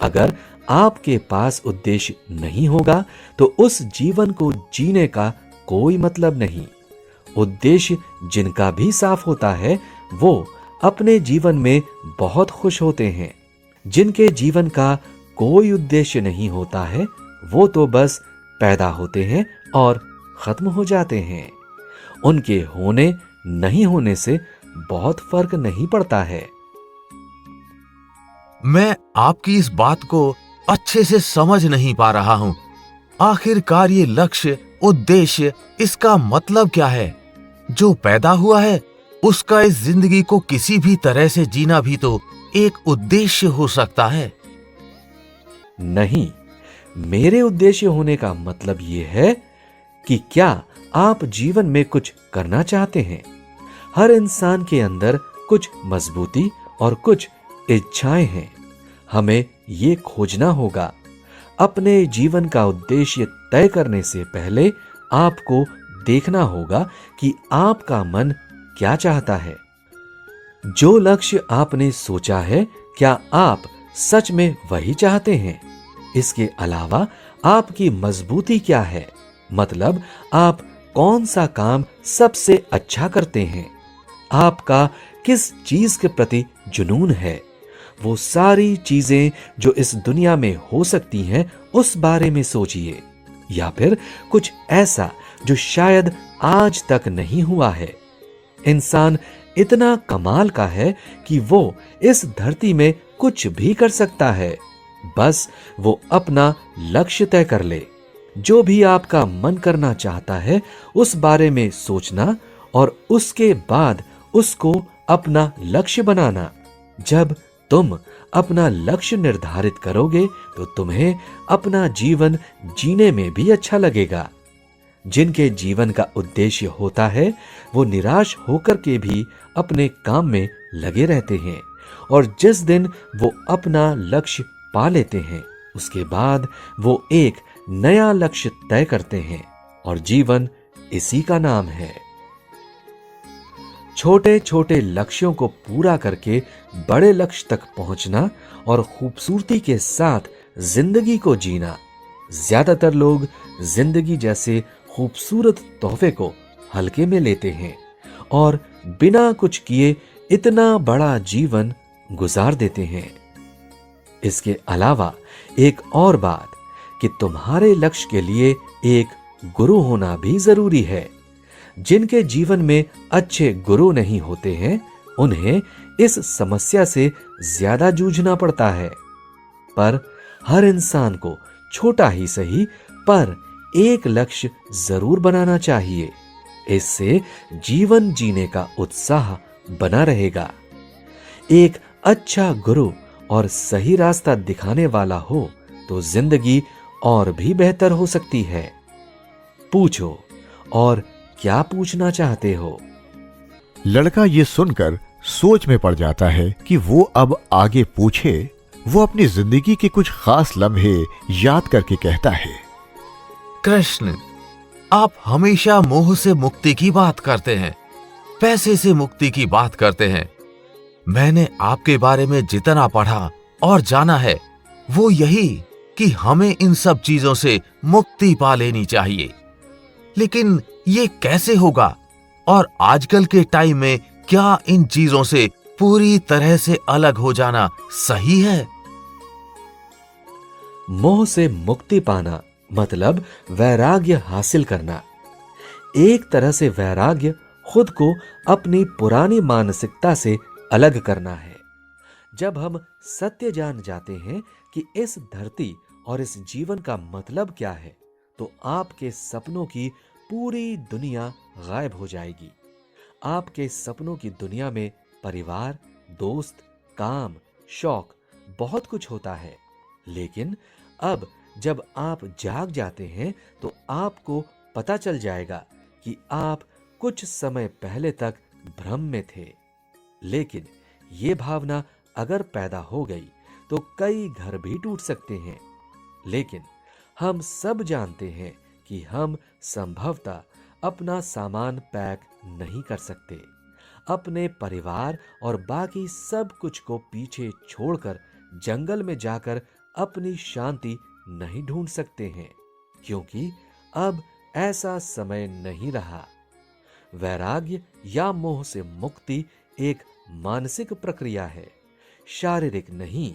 अगर आपके पास उद्देश्य नहीं होगा, तो उस जीवन को जीने का कोई मतलब नहीं। उद्देश्य जिनका भी साफ होता है, वो अपने जीवन में बहुत खुश होते हैं। जिनके जीवन का कोई उद्देश्य नहीं होता है, वो तो बस पैदा होते हैं और खत्म हो जाते हैं। उनके होने नहीं होने से बहुत फर्क नहीं पड़ता है। मैं आपकी इस बात को अच्छे से समझ नहीं पा रहा हूं। आखिरकार ये लक्ष्य, उद्देश्य, इसका मतलब क्या है? जो पैदा हुआ है उसका इस जिंदगी को किसी भी तरह से जीना भी तो एक उद्देश्य हो सकता है। नहीं, मेरे उद्देश्य होने का मतलब ये है कि क्या आप जीवन में कुछ करना चाहते हैं। हर इंसान के अंदर कुछ मजबूती और कुछ इच्छाएं हैं। हमें ये खोजना होगा। अपने जीवन का उद्देश्य तय करने से पहले आपको देखना होगा कि आपका मन क्या चाहता है। जो लक्ष्य आपने सोचा है, क्या आप सच में वही चाहते हैं? इसके अलावा आपकी मजबूती क्या है? मतलब आप कौन सा काम सबसे अच्छा करते हैं? आपका किस चीज के प्रति जुनून है? वो सारी चीजें जो इस दुनिया में हो सकती हैं, उस बारे में सोचिए। या फिर कुछ ऐसा जो शायद आज तक नहीं हुआ है। इंसान इतना कमाल का है कि वो इस धरती में कुछ भी कर सकता है। बस वो अपना लक्ष्य तय कर ले। जो भी आपका मन करना चाहता है, उस बारे में सोचना और उसके बाद उसको अपना लक्ष्य बनाना। जब तुम अपना लक्ष्य निर्धारित करोगे तो तुम्हें अपना जीवन जीने में भी अच्छा लगेगा। जिनके जीवन का उद्देश्य होता है, वो निराश होकर के भी अपने काम में लगे रहते हैं, और जिस दिन वो अपना लक्ष्य पा लेते हैं, उसके बाद वो एक नया लक्ष्य तय करते हैं, और जीवन इसी का नाम है। छोटे छोटे लक्ष्यों को पूरा करके बड़े लक्ष्य तक पहुंचना और खूबसूरती के साथ जिंदगी को जीना। ज्यादातर लोग जिंदगी जैसे खूबसूरत तोहफे को हल्के में लेते हैं और बिना कुछ किए इतना बड़ा जीवन गुजार देते हैं। इसके अलावा एक और बात कि तुम्हारे लक्ष्य के लिए एक गुरु होना भी जरूरी है। जिनके जीवन में अच्छे गुरु नहीं होते हैं, उन्हें इस समस्या से ज्यादा जूझना पड़ता है। पर हर इंसान को छोटा ही सही पर एक लक्ष्य जरूर बनाना चाहिए। इससे जीवन जीने का उत्साह बना रहेगा। एक अच्छा गुरु और सही रास्ता दिखाने वाला हो तो जिंदगी और भी बेहतर हो सकती है। पूछो, और क्या पूछना चाहते हो? लड़का ये सुनकर सोच में पड़ जाता है कि वो अब आगे पूछे। वो अपनी जिंदगी के कुछ खास लम्हे याद करके कहता है, कृष्ण, आप हमेशा मोह से मुक्ति की बात करते हैं, पैसे से मुक्ति की बात करते हैं। मैंने आपके बारे में जितना पढ़ा और जाना है, वो यही कि हमें इन सब चीजों से मुक्ति पा लेनी चाहिए। लेकिन ये कैसे होगा? और आजकल के टाइम में क्या इन चीजों से पूरी तरह से अलग हो जाना सही है? मोह से मुक्ति पाना मतलब वैराग्य हासिल करना। एक तरह से वैराग्य खुद को अपनी पुरानी मानसिकता से अलग करना है। जब हम सत्य जान जाते हैं कि इस धरती और इस जीवन का मतलब क्या है, तो आपके सपनों की पूरी दुनिया गायब हो जाएगी। आपके सपनों की दुनिया में परिवार, दोस्त, काम, शौक बहुत कुछ होता है। लेकिन अब जब आप जाग जाते हैं तो आपको पता चल जाएगा कि आप कुछ समय पहले तक भ्रम में थे। लेकिन ये भावना अगर पैदा हो गई तो कई घर भी टूट सकते हैं। लेकिन हम सब जानते हैं कि हम संभवतः अपना सामान पैक नहीं कर सकते। अपने परिवार और बाकी सब कुछ को पीछे छोड़कर जंगल में जाकर अपनी शांति नहीं ढूंढ सकते हैं, क्योंकि अब ऐसा समय नहीं रहा। वैराग्य या मोह से मुक्ति एक मानसिक प्रक्रिया है, शारीरिक नहीं।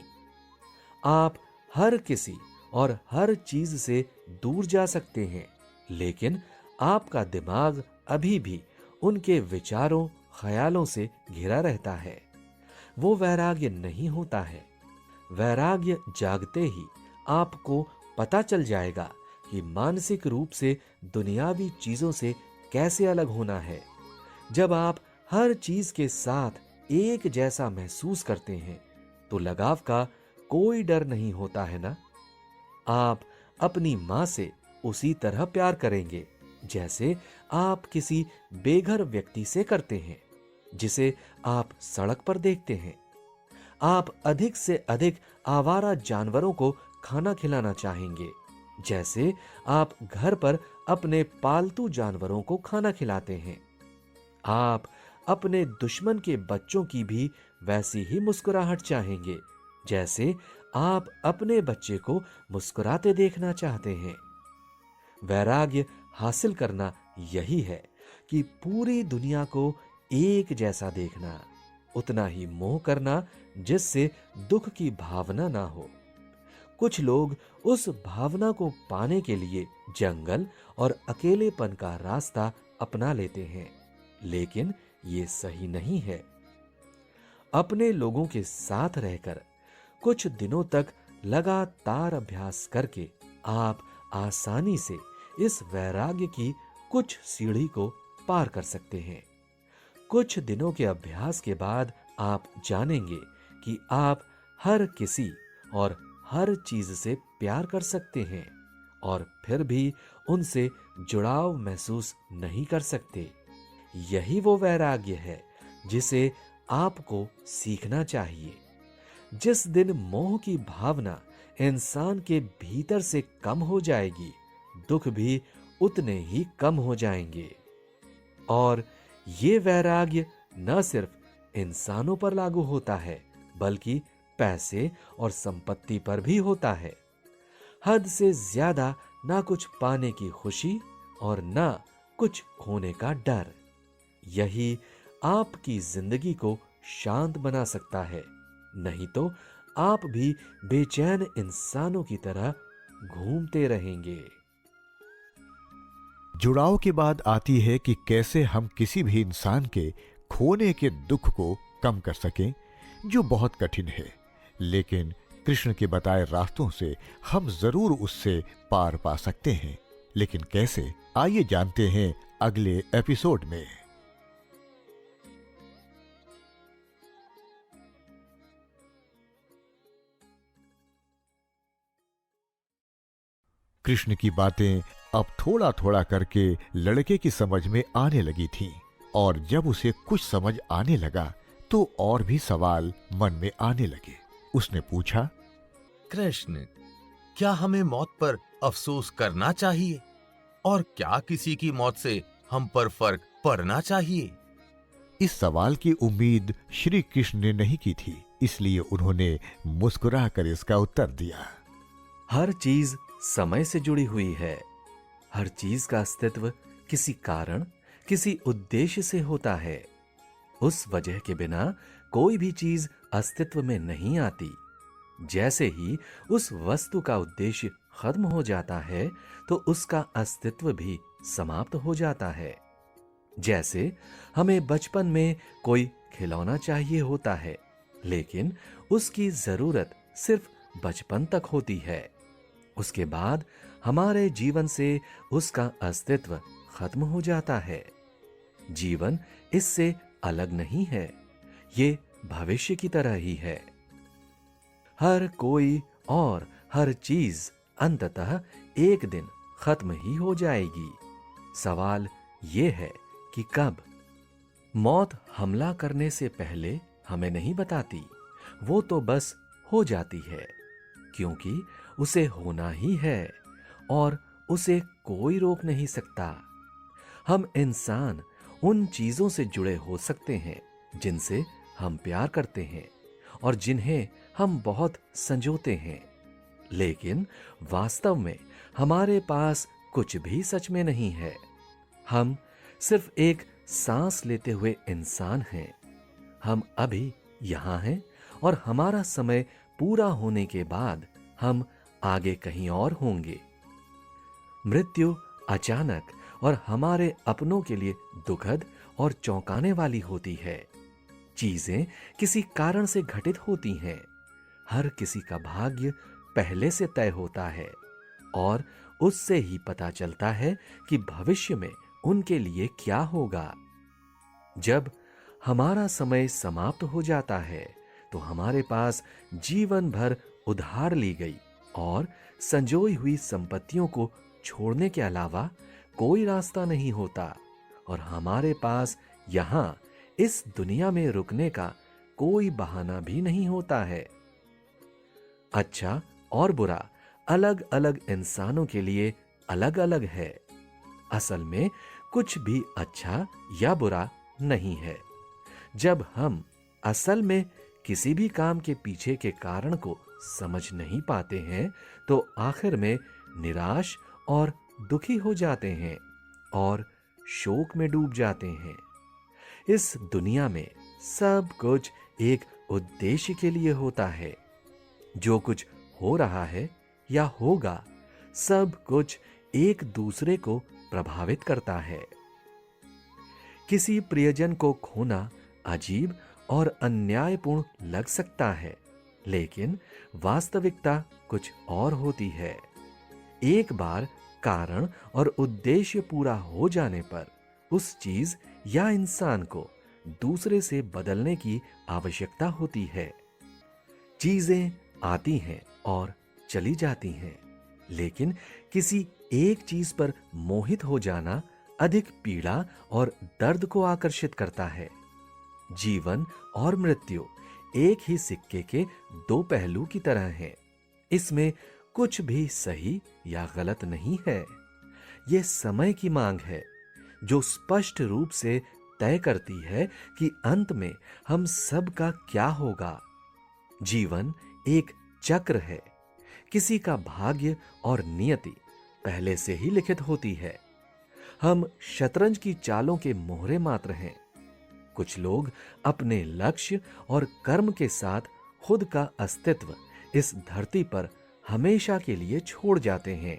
आप हर किसी और हर चीज से दूर जा सकते हैं, लेकिन आपका दिमाग अभी भी उनके विचारों, ख्यालों से घिरा रहता है। वो वैराग्य नहीं होता है। वैराग्य जागते ही आपको पता चल जाएगा कि मानसिक रूप से दुनियावी चीजों से कैसे अलग होना है। जब आप हर चीज के साथ एक जैसा महसूस करते हैं तो लगाव का कोई डर नहीं होता है ना। आप अपनी मां से उसी तरह प्यार करेंगे जैसे आप किसी बेघर व्यक्ति से करते हैं, जिसे आप सड़क पर देखते हैं। आप अधिक से अधिक आवारा जानवरों को खाना खिलाना चाहेंगे, जैसे आप घर पर अपने पालतू जानवरों को खाना खिलाते हैं। आप अपने दुश्मन के बच्चों की भी वैसी ही मुस्कुराहट चाहेंगे, जैसे आप अपने बच्चे को मुस्कुराते देखना चाहते हैं। वैराग्य हासिल करना यही है कि पूरी दुनिया को एक जैसा देखना, उतना ही मोह करना जिससे दुख की भावना ना हो। कुछ लोग उस भावना को पाने के लिए जंगल और अकेलेपन का रास्ता अपना लेते हैं, लेकिन ये सही नहीं है। अपने लोगों के साथ रहकर कुछ दिनों तक लगातार अभ्यास करके आप आसानी से इस वैराग्य की कुछ सीढ़ी को पार कर सकते हैं। कुछ दिनों के अभ्यास के बाद आप जानेंगे कि आप हर किसी और हर चीज से प्यार कर सकते हैं और फिर भी उनसे जुड़ाव महसूस नहीं कर सकते। यही वो वैराग्य है जिसे आपको सीखना चाहिए। जिस दिन मोह की भावना इंसान के भीतर से कम हो जाएगी, दुख भी उतने ही कम हो जाएंगे। और ये वैराग्य न सिर्फ इंसानों पर लागू होता है, बल्कि पैसे और संपत्ति पर भी होता है। हद से ज्यादा ना कुछ पाने की खुशी और ना कुछ खोने का डर, यही आपकी जिंदगी को शांत बना सकता है। नहीं तो आप भी बेचैन इंसानों की तरह घूमते रहेंगे। जुड़ाव के बाद आती है कि कैसे हम किसी भी इंसान के खोने के दुख को कम कर सकें, जो बहुत कठिन है, लेकिन कृष्ण के बताए रास्तों से हम जरूर उससे पार पा सकते हैं। लेकिन कैसे, आइए जानते हैं अगले एपिसोड में। कृष्ण की बातें अब थोड़ा थोड़ा करके लड़के की समझ में आने लगी थीं, और जब उसे कुछ समझ आने लगा तो और भी सवाल मन में आने लगे। उसने पूछा, कृष्ण, क्या हमें मौत पर अफसोस करना चाहिए? और क्या किसी की मौत से हम पर फर्क पड़ना चाहिए? इस सवाल की उम्मीद श्री कृष्ण ने नहीं की थी, इसलिए उन्होंने मुस्कुराकर इसका उत्तर दिया। हर चीज समय से जुड़ी हुई है। हर चीज का अस्तित्व किसी कारण, किसी उद्देश्य से होता है। उस वजह के बिना कोई भी चीज अस्तित्व में नहीं आती। जैसे ही उस वस्तु का उद्देश्य खत्म हो जाता है, तो उसका अस्तित्व भी समाप्त हो जाता है। जैसे हमें बचपन में कोई खिलौना चाहिए होता है, लेकिन उसकी जरूरत सिर्फ बचपन तक होती है। उसके बाद हमारे जीवन से उसका अस्तित्व खत्म हो जाता है। जीवन इससे अलग नहीं है, ये भविष्य की तरह ही है। हर कोई और हर चीज अंततः एक दिन खत्म ही हो जाएगी। सवाल ये है कि कब। मौत हमला करने से पहले हमें नहीं बताती, वो तो बस हो जाती है, क्योंकि उसे होना ही है और उसे कोई रोक नहीं सकता। हम इंसान उन चीजों से जुड़े हो सकते हैं जिनसे हम प्यार करते हैं और जिन्हें हम बहुत संजोते हैं, लेकिन वास्तव में हमारे पास कुछ भी सच में नहीं है। हम सिर्फ एक सांस लेते हुए इंसान हैं। हम अभी यहां हैं और हमारा समय पूरा होने के बाद हम आगे कहीं और होंगे। मृत्यु अचानक और हमारे अपनों के लिए दुखद और चौंकाने वाली होती है। चीजें किसी कारण से घटित होती हैं। हर किसी का भाग्य पहले से तय होता है और उससे ही पता चलता है कि भविष्य में उनके लिए क्या होगा। जब हमारा समय समाप्त हो जाता है, तो हमारे पास जीवन भर उधार ली गई और संजोई हुई संपत्तियों को छोड़ने के अलावा कोई रास्ता नहीं होता, और हमारे पास यहां इस दुनिया में रुकने का कोई बहाना भी नहीं होता है। अच्छा और बुरा अलग अलग इंसानों के लिए अलग अलग है। असल में कुछ भी अच्छा या बुरा नहीं है। जब हम असल में किसी भी काम के पीछे के कारण को समझ नहीं पाते हैं तो आखिर में निराश और दुखी हो जाते हैं और शोक में डूब जाते हैं। इस दुनिया में सब कुछ एक उद्देश्य के लिए होता है। जो कुछ हो रहा है या होगा, सब कुछ एक दूसरे को प्रभावित करता है। किसी प्रियजन को खोना अजीब और अन्यायपूर्ण लग सकता है, लेकिन वास्तविकता कुछ और होती है। एक बार कारण और उद्देश्य पूरा हो जाने पर उस चीज या इंसान को दूसरे से बदलने की आवश्यकता होती है। चीजें आती हैं और चली जाती हैं, लेकिन किसी एक चीज पर मोहित हो जाना अधिक पीड़ा और दर्द को आकर्षित करता है। जीवन और मृत्यु एक ही सिक्के के दो पहलू की तरह हैं। इसमें कुछ भी सही या गलत नहीं है। यह समय की मांग है जो स्पष्ट रूप से तय करती है कि अंत में हम सब का क्या होगा। जीवन एक चक्र है। किसी का भाग्य और नियति पहले से ही लिखित होती है। हम शतरंज की चालों के मोहरे मात्र हैं। कुछ लोग अपने लक्ष्य और कर्म के साथ खुद का अस्तित्व इस धरती पर हमेशा के लिए छोड़ जाते हैं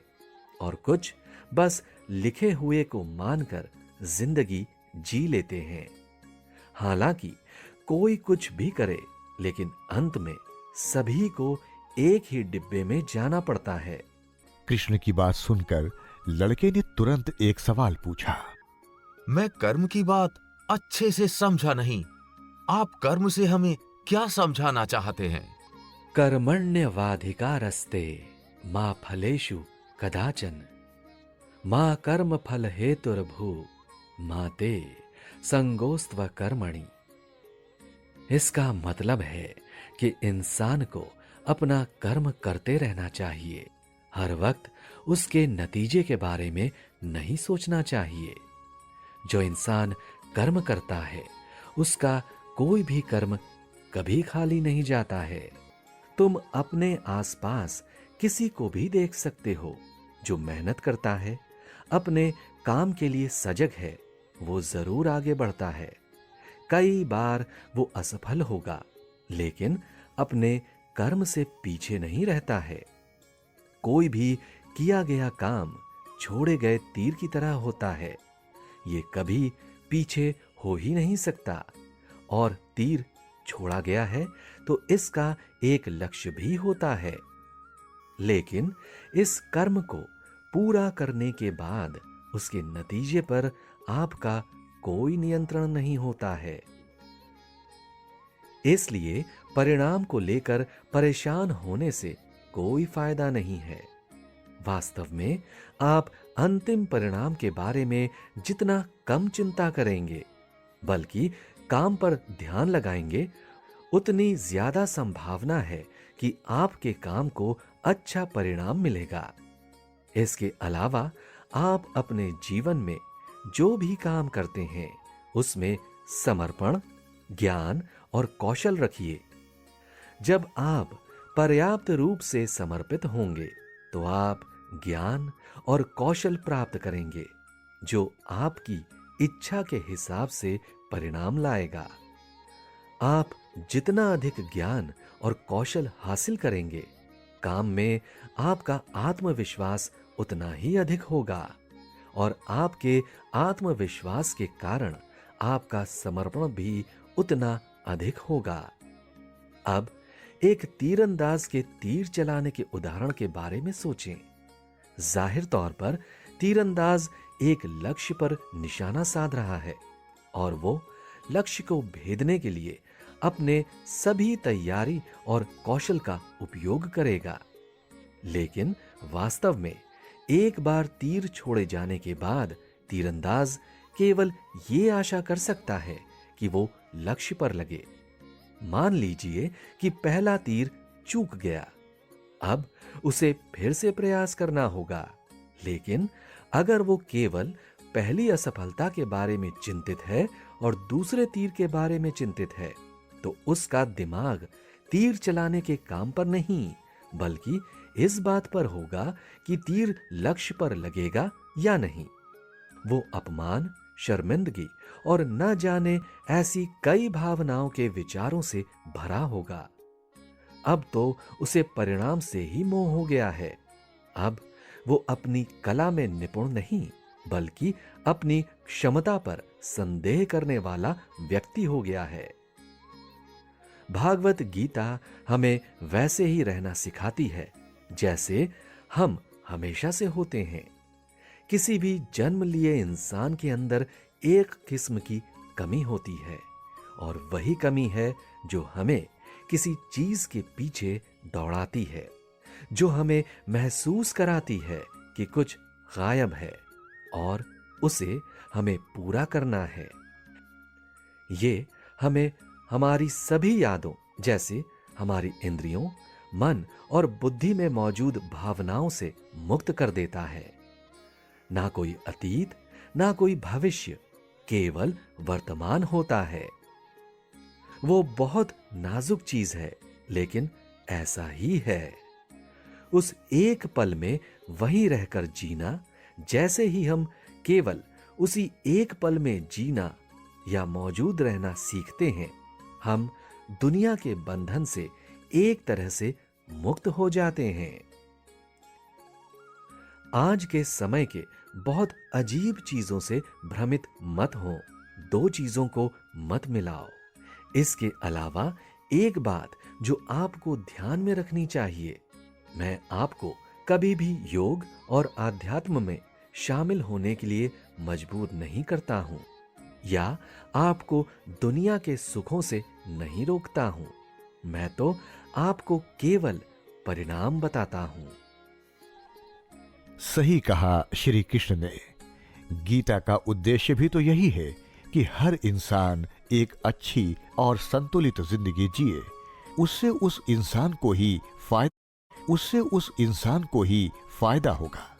और कुछ बस लिखे हुए को मानकर जिंदगी जी लेते हैं। हालांकि कोई कुछ भी करे, लेकिन अंत में सभी को एक ही डिब्बे में जाना पड़ता है। कृष्ण की बात सुनकर लड़के ने तुरंत एक सवाल पूछा। मैं कर्म की बात अच्छे से समझा नहीं। आप कर्म से हमें क्या समझाना चाहते हैं? कर्मण्यवाधिकारस्ते मा फलेषु कदाचन मा कर्म फल हेतुर्भू मा ते संगोस्त्व कर्मणि। इसका मतलब है कि इंसान को अपना कर्म करते रहना चाहिए। हर वक्त उसके नतीजे के बारे में नहीं सोचना चाहिए। जो इंसान कर्म करता है उसका कोई भी कर्म कभी खाली नहीं जाता है। तुम अपने आसपास किसी को भी देख सकते हो जो मेहनत करता है, अपने काम के लिए सजग है, वो जरूर आगे बढ़ता है। कई बार वो असफल होगा, लेकिन अपने कर्म से पीछे नहीं रहता है। कोई भी किया गया काम छोड़े गए तीर की तरह होता है। ये कभी पीछे हो ही नहीं सकता, और तीर छोड़ा गया है तो इसका एक लक्ष्य भी होता है। लेकिन इस कर्म को पूरा करने के बाद उसके नतीजे पर आपका कोई नियंत्रण नहीं होता है। इसलिए परिणाम को लेकर परेशान होने से कोई फायदा नहीं है। वास्तव में आप अंतिम परिणाम के बारे में जितना कम चिंता करेंगे, बल्कि काम पर ध्यान लगाएंगे, उतनी ज्यादा संभावना है कि आपके काम को अच्छा परिणाम मिलेगा। इसके अलावा आप अपने जीवन में जो भी काम करते हैं उसमें समर्पण, ज्ञान और कौशल रखिए। जब आप पर्याप्त रूप से समर्पित होंगे तो आप ज्ञान और कौशल प्राप्त करेंगे जो आपकी इच्छा के हिसाब से परिणाम लाएगा। आप जितना अधिक ज्ञान और कौशल हासिल करेंगे, काम में आपका आत्मविश्वास उतना ही अधिक होगा, और आपके आत्मविश्वास के कारण आपका समर्पण भी उतना अधिक होगा। अब एक तीरंदाज के तीर चलाने के उदाहरण के बारे में सोचें। जाहिर तौर पर तीरंदाज एक लक्ष्य पर निशाना साध रहा है और वो लक्ष्य को भेदने के लिए अपने सभी तैयारी और कौशल का उपयोग करेगा। लेकिन वास्तव में एक बार तीर छोड़े जाने के बाद तीरंदाज केवल ये आशा कर सकता है कि वो लक्ष्य पर लगे। मान लीजिए कि पहला तीर चूक गया, अब उसे फिर से प्रयास करना होगा। लेकिन अगर वो केवल पहली असफलता के बारे में चिंतित है और दूसरे तीर के बारे में चिंतित है, तो उसका दिमाग तीर चलाने के काम पर नहीं, बल्कि इस बात पर होगा कि तीर लक्ष्य पर लगेगा या नहीं। वो अपमान, शर्मिंदगी और न जाने ऐसी कई भावनाओं के विचारों से भरा होगा। अब तो उसे परिणाम से ही मोह हो गया है। अब वो अपनी कला में निपुण नहीं, बल्कि अपनी क्षमता पर संदेह करने वाला व्यक्ति हो गया है। भागवत गीता हमें वैसे ही रहना सिखाती है जैसे हम हमेशा से होते हैं। किसी भी जन्म लिए इंसान के अंदर एक किस्म की कमी होती है, और वही कमी है जो हमें किसी चीज के पीछे दौड़ाती है, जो हमें महसूस कराती है कि कुछ गायब है और उसे हमें पूरा करना है। ये हमें हमारी सभी यादों, जैसे हमारी इंद्रियों, मन और बुद्धि में मौजूद भावनाओं से मुक्त कर देता है। ना कोई अतीत, ना कोई भविष्य, केवल वर्तमान होता है। वो बहुत नाजुक चीज है, लेकिन ऐसा ही है। उस एक पल में वहीं रहकर जीना, जैसे ही हम केवल उसी एक पल में जीना या मौजूद रहना सीखते हैं, हम दुनिया के बंधन से एक तरह से मुक्त हो जाते हैं। आज के समय के बहुत अजीब चीजों से भ्रमित मत हो। दो चीजों को मत मिलाओ। इसके अलावा एक बात जो आपको ध्यान में रखनी चाहिए, मैं आपको कभी भी योग और आध्यात्म में शामिल होने के लिए मजबूर नहीं करता हूं, या आपको दुनिया के सुखों से नहीं रोकता हूं। मैं तो आपको केवल परिणाम बताता हूं। सही कहा श्री कृष्ण ने। गीता का उद्देश्य भी तो यही है कि हर इंसान एक अच्छी और संतुलित जिंदगी जिए। उससे उस इंसान को ही फायदा होगा।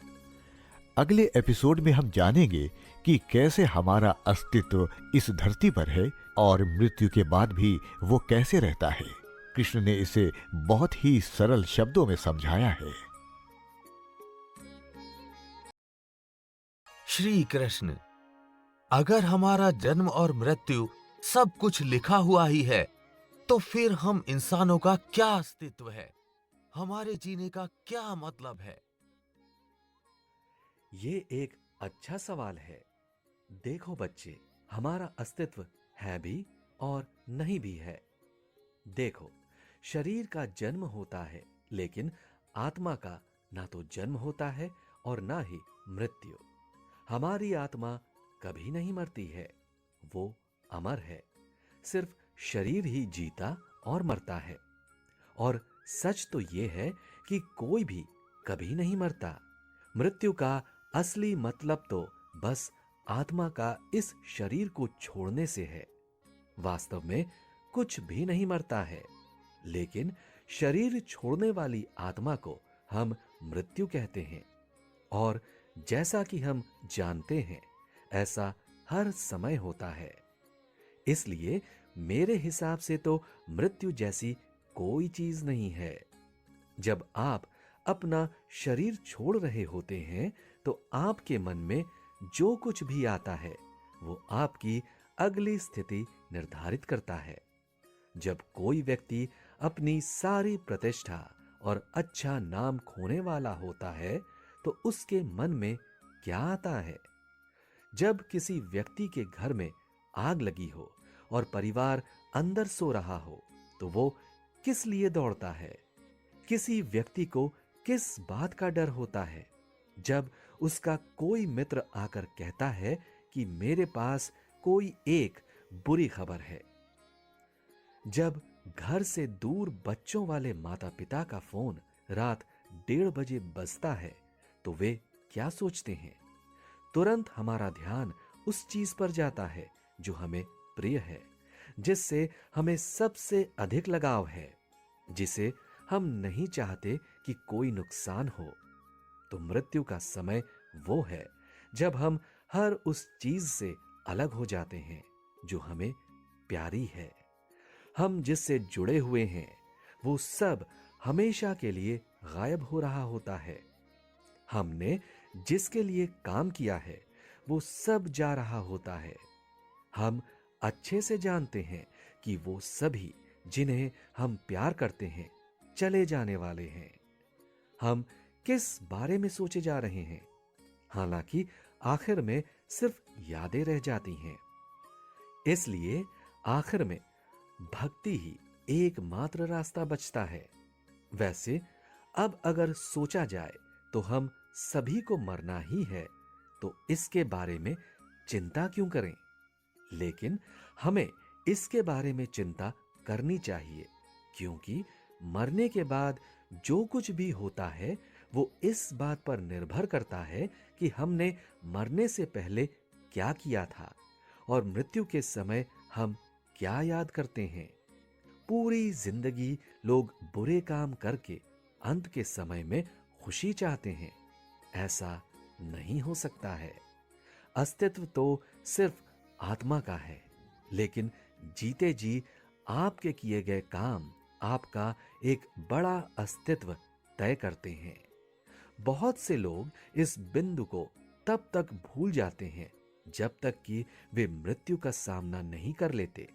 अगले एपिसोड में हम जानेंगे कि कैसे हमारा अस्तित्व इस धरती पर है और मृत्यु के बाद भी वो कैसे रहता है। कृष्ण ने इसे बहुत ही सरल शब्दों में समझाया है। श्री कृष्ण, अगर हमारा जन्म और मृत्यु सब कुछ लिखा हुआ ही है, तो फिर हम इंसानों का क्या अस्तित्व है? हमारे जीने का क्या मतलब है? ये एक अच्छा सवाल है। देखो बच्चे, हमारा अस्तित्व है भी और नहीं भी है। देखो, शरीर का जन्म होता है, लेकिन आत्मा का ना तो जन्म होता है और ना ही मृत्यु। हमारी आत्मा कभी नहीं मरती है, वो अमर है। सिर्फ शरीर ही जीता और मरता है। और सच तो ये है कि कोई भी कभी नहीं मरता। मृत्यु का असली मतलब तो बस आत्मा का इस शरीर को छोड़ने से है। वास्तव में कुछ भी नहीं मरता है, लेकिन शरीर छोड़ने वाली आत्मा को हम मृत्यु कहते हैं। और जैसा कि हम जानते हैं, ऐसा हर समय होता है। इसलिए मेरे हिसाब से तो मृत्यु जैसी कोई चीज नहीं है। जब आप अपना शरीर छोड़ रहे होते हैं, तो आपके मन में जो कुछ भी आता है, वो आपकी अगली स्थिति निर्धारित करता है। जब कोई व्यक्ति अपनी सारी प्रतिष्ठा और अच्छा नाम खोने वाला होता है, तो उसके मन में क्या आता है? जब किसी व्यक्ति के घर में आग लगी हो और परिवार अंदर सो रहा हो, तो वो किस लिए दौड़ता है? किसी व्यक्ति को किस बात का डर होता है? जब उसका कोई मित्र आकर कहता है कि मेरे पास कोई एक बुरी खबर है। जब घर से दूर बच्चों वाले माता पिता का फोन रात 1:30 बजता है तो वे क्या सोचते हैं? तुरंत हमारा ध्यान उस चीज पर जाता है जो हमें प्रिय है, जिससे हमें सबसे अधिक लगाव है, जिसे हम नहीं चाहते कि कोई नुकसान हो। तो मृत्यु का समय वो है जब हम हर उस चीज से अलग हो जाते हैं जो हमें प्यारी है। हम जिससे जुड़े हुए हैं वो सब हमेशा के लिए गायब हो रहा होता है। हमने जिसके लिए काम किया है वो सब जा रहा होता है। हम अच्छे से जानते हैं कि वो सभी जिन्हें हम प्यार करते हैं चले जाने वाले हैं। हम किस बारे में सोचे जा रहे हैं? हालांकि आखिर में सिर्फ यादें रह जाती हैं। इसलिए आखिर में भक्ति ही एकमात्र रास्ता बचता है। वैसे अब अगर सोचा जाए तो हम सभी को मरना ही है, तो इसके बारे में चिंता क्यों करें? लेकिन हमें इसके बारे में चिंता करनी चाहिए, क्योंकि मरने के बाद जो कुछ भी होता है वो इस बात पर निर्भर करता है कि हमने मरने से पहले क्या किया था और मृत्यु के समय हम क्या याद करते हैं। पूरी जिंदगी लोग बुरे काम करके अंत के समय में खुशी चाहते हैं। ऐसा नहीं हो सकता है। अस्तित्व तो सिर्फ आत्मा का है, लेकिन जीते जी आपके किए गए काम आपका एक बड़ा अस्तित्व तय करते हैं। बहुत से लोग इस बिंदु को तब तक भूल जाते हैं जब तक कि वे मृत्यु का सामना नहीं कर लेते।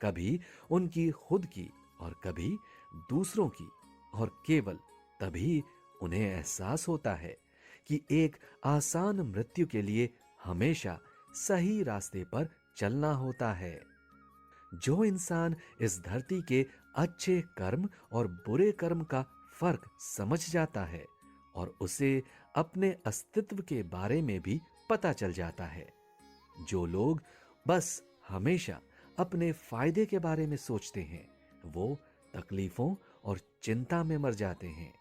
कभी उनकी खुद की और कभी दूसरों की, और केवल तभी उन्हें एहसास होता है कि एक आसान मृत्यु के लिए हमेशा सही रास्ते पर चलना होता है। जो इंसान इस धरती के अच्छे कर्म और बुरे कर्म का फर्क समझ जाता है और उसे अपने अस्तित्व के बारे में भी पता चल जाता है। जो लोग बस हमेशा अपने फायदे के बारे में सोचते हैं वो तकलीफों और चिंता में मर जाते हैं।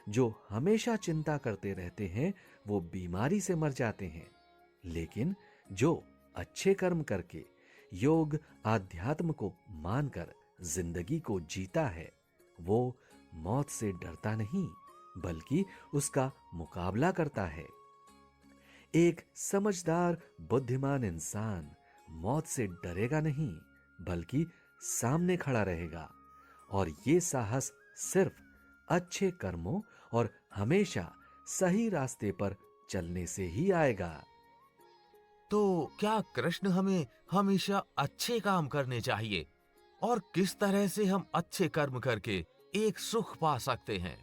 जो हमेशा चिंता करते रहते हैं वो बीमारी से मर जाते हैं। लेकिन जो अच्छे कर्म करके योग आध्यात्म को मानकर जिंदगी को जीता है वो मौत से डरता नहीं बल्कि उसका मुकाबला करता है। एक समझदार बुद्धिमान इंसान मौत से डरेगा नहीं बल्कि सामने खड़ा रहेगा, और ये साहस सिर्फ अच्छे कर्मों और हमेशा सही रास्ते पर चलने से ही आएगा। तो क्या कृष्ण हमें हमेशा अच्छे काम करने चाहिए? और किस तरह से हम अच्छे कर्म करके एक सुख पा सकते हैं?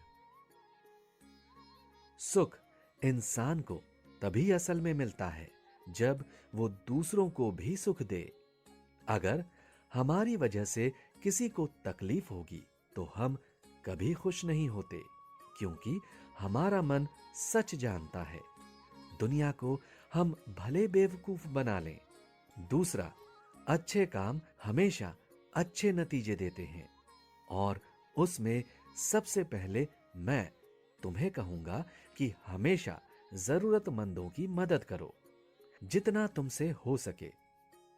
सुख इंसान को तभी असल में मिलता है जब वो दूसरों को भी सुख दे। अगर हमारी वजह से किसी को तकलीफ होगी तो हम कभी खुश नहीं होते, क्योंकि हमारा मन सच जानता है। दुनिया को हम भले बेवकूफ बना लें, दूसरा अच्छे काम हमेशा अच्छे नतीजे देते हैं। और उसमें सबसे पहले मैं तुम्हें कहूंगा कि हमेशा जरूरतमंदों की मदद करो जितना तुमसे हो सके।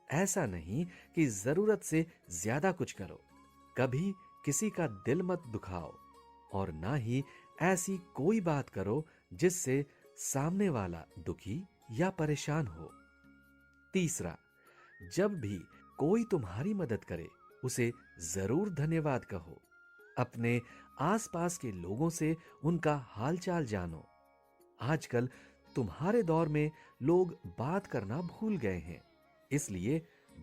ऐसा नहीं कि जरूरत से ज्यादा कुछ करो। कभी किसी का दिल मत दुखाओ, और ना ही ऐसी कोई बात करो जिससे सामने वाला दुखी या परेशान हो। तीसरा, जब भी कोई तुम्हारी मदद करे उसे जरूर धन्यवाद कहो। अपने आसपास के लोगों से उनका हालचाल जानो। आजकल तुम्हारे दौर में लोग बात करना भूल गए हैं, इसलिए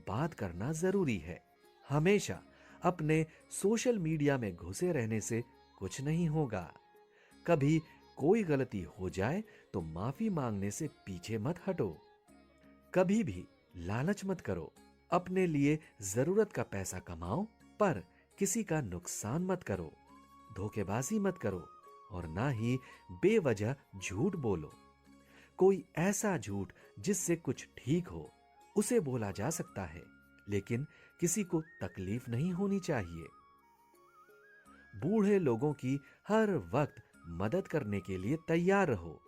बात करना जरूरी है। हमेशा अपने सोशल मीडिया में घुसे रहने से कुछ नहीं होगा। कभी कोई गलती हो जाए तो माफी मांगने से पीछे मत हटो। कभी भी लालच मत करो। अपने लिए जरूरत का पैसा कमाओ, पर किसी का नुकसान मत करो। धोखेबाजी मत करो और ना ही बेवजह झूठ बोलो। कोई ऐसा झूठ जिससे कुछ ठीक हो उसे बोला जा सकता है, लेकिन किसी को तकलीफ नहीं होनी चाहिए। बूढ़े लोगों की हर वक्त मदद करने के लिए तैयार रहो।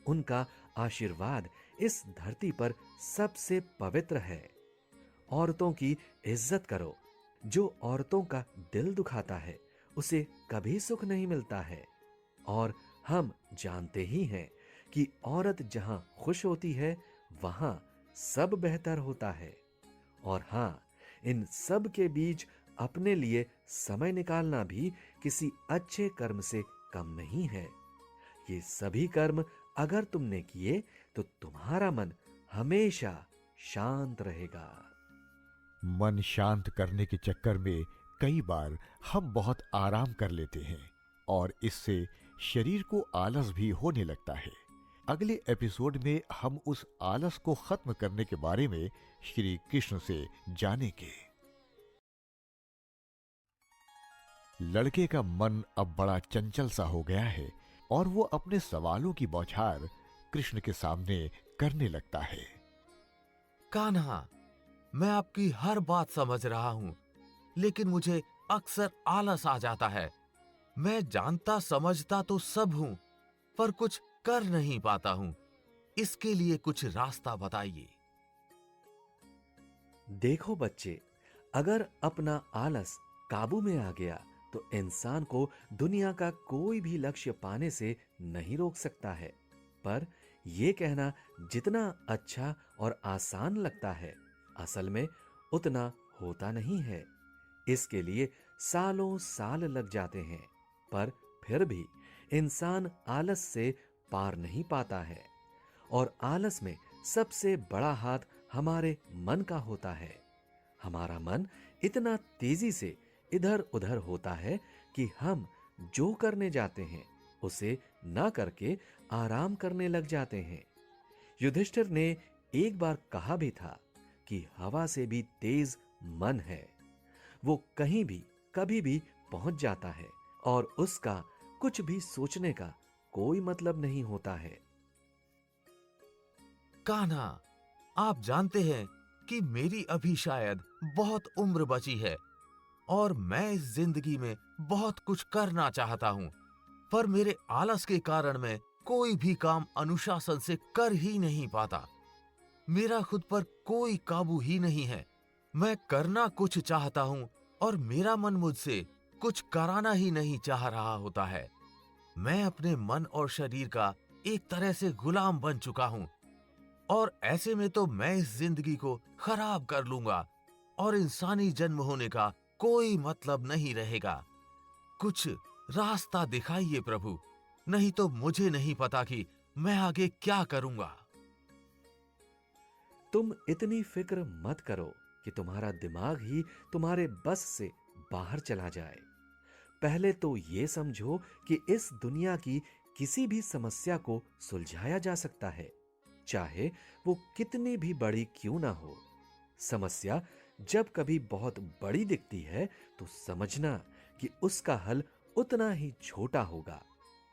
उनका आशीर्वाद इस धरती पर सबसे पवित्र है। औरतों की इज्जत करो। जो औरतों का दिल दुखाता है उसे कभी सुख नहीं मिलता है। और हम जानते ही हैं कि औरत जहां खुश होती है वहां सब बेहतर होता है। और हाँ, इन सब के बीच अपने लिए समय निकालना भी किसी अच्छे कर्म से कम नहीं है। ये सभी कर्म अगर तुमने किए तो तुम्हारा मन हमेशा शांत रहेगा। मन शांत करने के चक्कर में कई बार हम बहुत आराम कर लेते हैं और इससे शरीर को आलस भी होने लगता है। अगले एपिसोड में हम उस आलस को खत्म करने के बारे में श्री कृष्ण से जानेंगे। लड़के का मन अब बड़ा चंचल सा हो गया है और वो अपने सवालों की बौछार कृष्ण के सामने करने लगता है। कान्हा, मैं आपकी हर बात समझ रहा हूं, लेकिन मुझे अक्सर आलस आ जाता है। मैं जानता समझता तो सब हूं, पर कुछ कर नहीं पाता हूं। इसके लिए कुछ रास्ता बताइए। देखो बच्चे, अगर अपना आलस काबू में आ गया तो इंसान को दुनिया का कोई भी लक्ष्य पाने से नहीं रोक सकता है। पर यह कहना जितना अच्छा और आसान लगता है, असल में उतना होता नहीं है। इसके लिए सालों साल लग जाते हैं, पर फिर भी इंसान आलस से पार नहीं पाता है। और आलस में सबसे बड़ा हाथ हमारे मन का होता है। हमारा मन इतना तेजी से इधर उधर होता है कि हम जो करने जाते हैं उसे ना करके आराम करने लग जाते हैं। युधिष्ठिर ने एक बार कहा भी था कि हवा से भी तेज मन है। वो कहीं भी कभी भी पहुंच जाता है और उसका कुछ भी सोचने का कोई मतलब नहीं होता है। कान्हा, आप जानते हैं कि मेरी अभी शायद बहुत उम्र बची है और मैं इस जिंदगी में बहुत कुछ करना चाहता हूं, पर मेरे आलस के कारण मैं कोई भी काम अनुशासन से कर ही नहीं पाता। मेरा खुद पर कोई काबू ही नहीं है। मैं करना कुछ चाहता हूं और मेरा मन मुझसे कुछ कराना ही नहीं चाह रहा होता है। मैं अपने मन और शरीर का एक तरह से गुलाम बन चुका हूं और ऐसे में तो मैं इस जिंदगी को खराब कर लूंगा और इंसानी जन्म होने का कोई मतलब नहीं रहेगा। कुछ रास्ता दिखाइए प्रभु, नहीं तो मुझे नहीं पता कि मैं आगे क्या करूंगा। तुम इतनी फिक्र मत करो कि तुम्हारा दिमाग ही तुम्हारे बस से बाहर चला जाए। पहले तो ये समझो कि इस दुनिया की किसी भी समस्या को सुलझाया जा सकता है, चाहे वो कितनी भी बड़ी क्यों ना हो। समस्या जब कभी बहुत बड़ी दिखती है तो समझना कि उसका हल उतना ही छोटा होगा,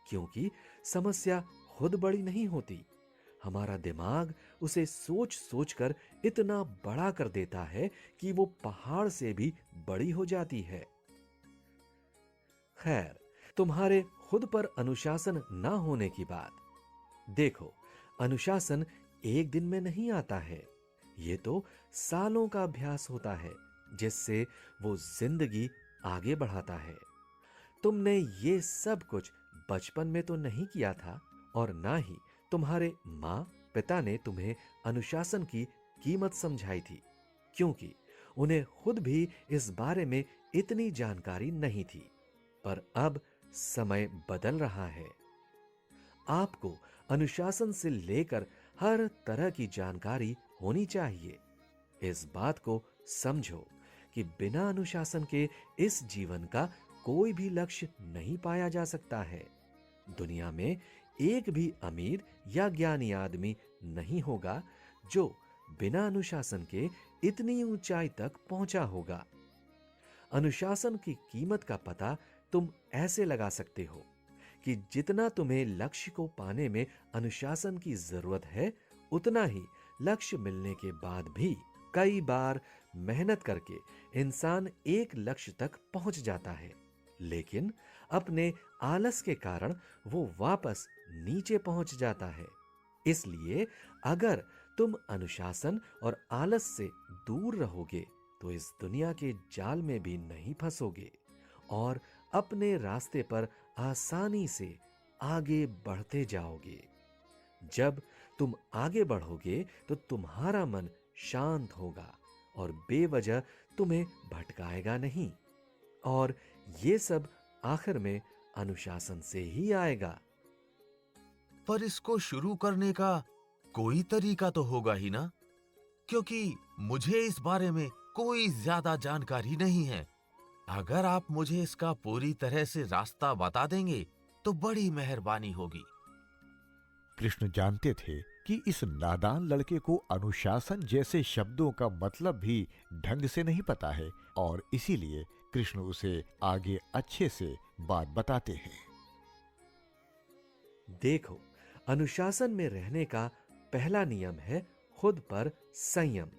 क्योंकि समस्या खुद बड़ी नहीं होती। हमारा दिमाग उसे सोच सोचकर इतना बड़ा कर देता है कि वो पहाड़ से भी बड़ी हो जाती है। खैर, तुम्हारे खुद पर अनुशासन ना होने की बात। देखो, अनुशासन एक दिन में नहीं आता है। ये तो सालों का अभ्यास होता है जिससे वो जिंदगी आगे बढ़ाता है। तुमने ये सब कुछ बचपन में तो नहीं किया था और ना ही तुम्हारे माँ पिता ने तुम्हें अनुशासन की कीमत समझाई थी, क्योंकि उन्हें खुद भी इस बारे में इतनी जानकारी नहीं थी। पर अब समय बदल रहा है। आपको अनुशासन से लेकर हर तरह की जानकारी होनी चाहिए। इस बात को समझो कि बिना अनुशासन के इस जीवन का कोई भी लक्ष्य नहीं पाया जा सकता है। दुनिया में एक भी अमीर या ज्ञानी आदमी नहीं होगा जो बिना अनुशासन के इतनी ऊंचाई तक पहुंचा होगा। अनुशासन की कीमत का पता तुम ऐसे लगा सकते हो कि जितना तुम्हें लक्ष्य को पाने में अनुशासन की जरूरत है, उतना ही लक्ष्य मिलने के बाद भी कई बार मेहनत करके इंसान एक लक्ष्य तक पहुंच जाता है, लेकिन अपने आलस के कारण वो वापस नीचे पहुंच जाता है। इसलिए अगर तुम अनुशासन और आलस से दूर रहोगे तो इस दुनिया के जाल में भी नहीं फंसोगे और अपने रास्ते पर आसानी से आगे बढ़ते जाओगे। जब तुम आगे बढ़ोगे तो तुम्हारा मन शांत होगा और बेवजह तुम्हें भटकाएगा नहीं, और ये सब आखिर में अनुशासन से ही आएगा। पर इसको शुरू करने का कोई तरीका तो होगा ही ना, क्योंकि मुझे इस बारे में कोई ज्यादा जानकारी नहीं है। अगर आप मुझे इसका पूरी तरह से रास्ता बता देंगे तो बड़ी मेहरबानी होगी। कृष्ण जानते थे कि इस नादान लड़के को अनुशासन जैसे शब्दों का मतलब भी ढंग से नहीं पता है, और इसीलिए कृष्ण उसे आगे अच्छे से बात बताते हैं। देखो, अनुशासन में रहने का पहला नियम है खुद पर संयम।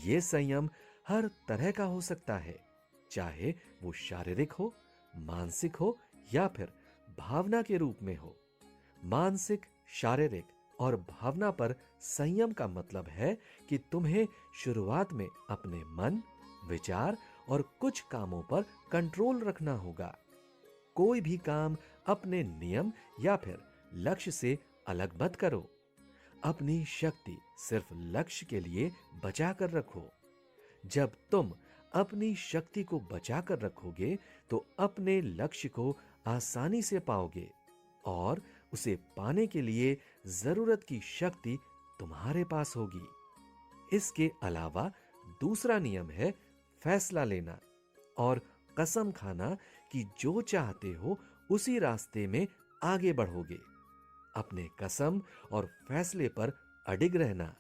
ये संयम हर तरह का हो सकता है, चाहे वो शारीरिक हो, मानसिक हो या फिर भावना के रूप में हो। मानसिक, शारीरिक और भावना पर संयम का मतलब है कि तुम्हें शुरुआत में अपने मन, विचार और कुछ कामों पर कंट्रोल रखना होगा। कोई भी काम अपने नियम या फिर लक्ष्य से अलग मत करो। अपनी शक्ति सिर्फ लक्ष्य के लिए बचा कर रखो। जब तुम अपनी शक्ति को बचा कर रखोगे तो अपने लक्ष्य को आसानी से पाओगे और उसे पाने के लिए जरूरत की शक्ति तुम्हारे पास होगी। इसके अलावा दूसरा नियम है फैसला लेना और कसम खाना कि जो चाहते हो उसी रास्ते में आगे बढ़ोगे। अपने कसम और फैसले पर अडिग रहना,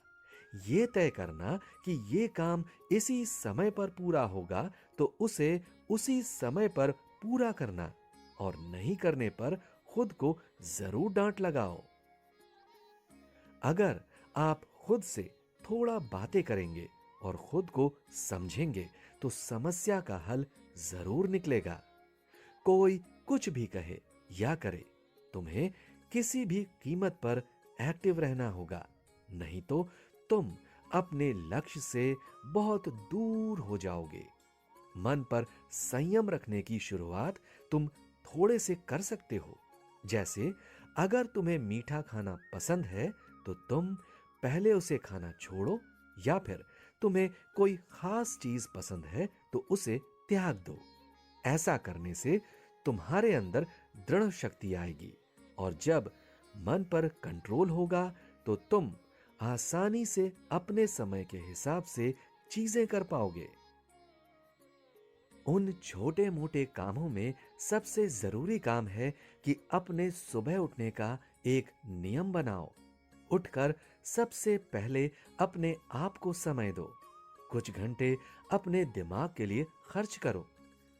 ये तय करना कि ये काम इसी समय पर पूरा होगा तो उसे उसी समय पर पूरा करना, और नहीं करने पर खुद को जरूर डांट लगाओ। अगर आप खुद से थोड़ा बातें करेंगे और खुद को समझेंगे तो समस्या का हल जरूर निकलेगा। कोई कुछ भी कहे या करे, तुम्हें किसी भी कीमत पर एक्टिव रहना होगा, नहीं तो तुम अपने लक्ष्य से बहुत दूर हो जाओगे। मन पर संयम रखने की शुरुआत तुम थोड़े से कर सकते हो। जैसे अगर तुम्हें मीठा खाना पसंद है तो तुम पहले उसे खाना छोड़ो, या फिर तुम्हें कोई खास चीज पसंद है तो उसे त्याग दो। ऐसा करने से तुम्हारे अंदर दृढ़ शक्ति आएगी, और जब मन पर कंट्रोल होगा तो तुम आसानी से अपने समय के हिसाब से चीजें कर पाओगे। उन छोटे मोटे कामों में सबसे जरूरी काम है कि अपने सुबह उठने का एक नियम बनाओ। उठकर सबसे पहले अपने आप को समय दो। कुछ घंटे अपने दिमाग के लिए खर्च करो।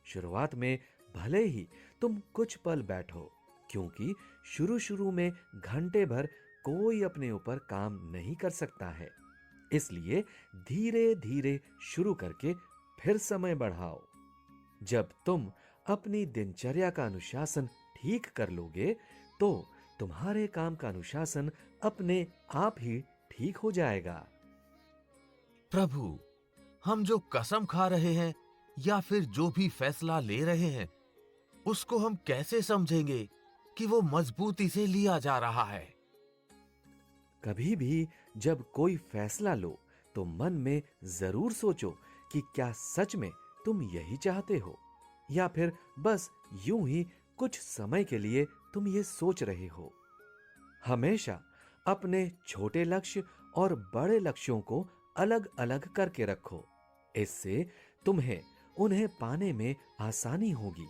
शुरुआत में भले ही तुम कुछ पल बैठो, क्योंकि शुरू शुरू में घंटे भर कोई अपने ऊपर काम नहीं कर सकता है। इसलिए धीरे धीरे शुरू करके फिर समय बढ़ाओ। जब तुम अपनी दिनचर्या का अनुशासन ठीक कर लोगे तो तुम्हारे काम का अनुशासन अपने आप ही ठीक हो जाएगा। प्रभु, हम जो कसम खा रहे हैं या फिर जो भी फैसला ले रहे हैं, उसको हम कैसे समझेंगे कि वो मजबूती से लिया जा रहा है? कभी भी जब कोई फैसला लो तो मन में जरूर सोचो कि क्या सच में तुम यही चाहते हो, या फिर बस यूं ही कुछ समय के लिए तुम ये सोच रहे हो। हमेशा अपने छोटे लक्ष्य और बड़े लक्ष्यों को अलग अलग करके रखो। इससे तुम्हें उन्हें पाने में आसानी होगी।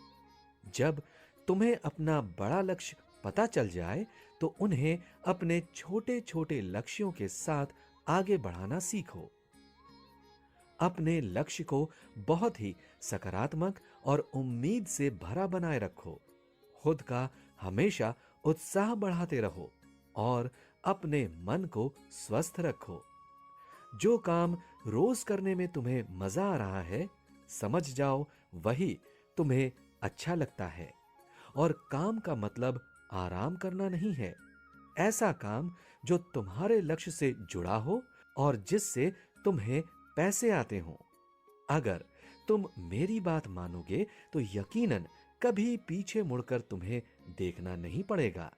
जब तुम्हें अपना बड़ा लक्ष्य पता चल जाए तो उन्हें अपने छोटे छोटे लक्ष्यों के साथ आगे बढ़ाना सीखो। अपने लक्ष्य को बहुत ही सकारात्मक और उम्मीद से भरा बनाए रखो। खुद का हमेशा उत्साह बढ़ाते रहो और अपने मन को स्वस्थ रखो। जो काम रोज करने में तुम्हें मजा आ रहा है, समझ जाओ वही तुम्हें अच्छा लगता है, और काम का मतलब आराम करना नहीं है। ऐसा काम जो तुम्हारे लक्ष्य से जुड़ा हो और जिससे तुम्हें पैसे आते हों। अगर तुम मेरी बात मानोगे तो यकीनन कभी पीछे मुड़कर तुम्हें देखना नहीं पड़ेगा।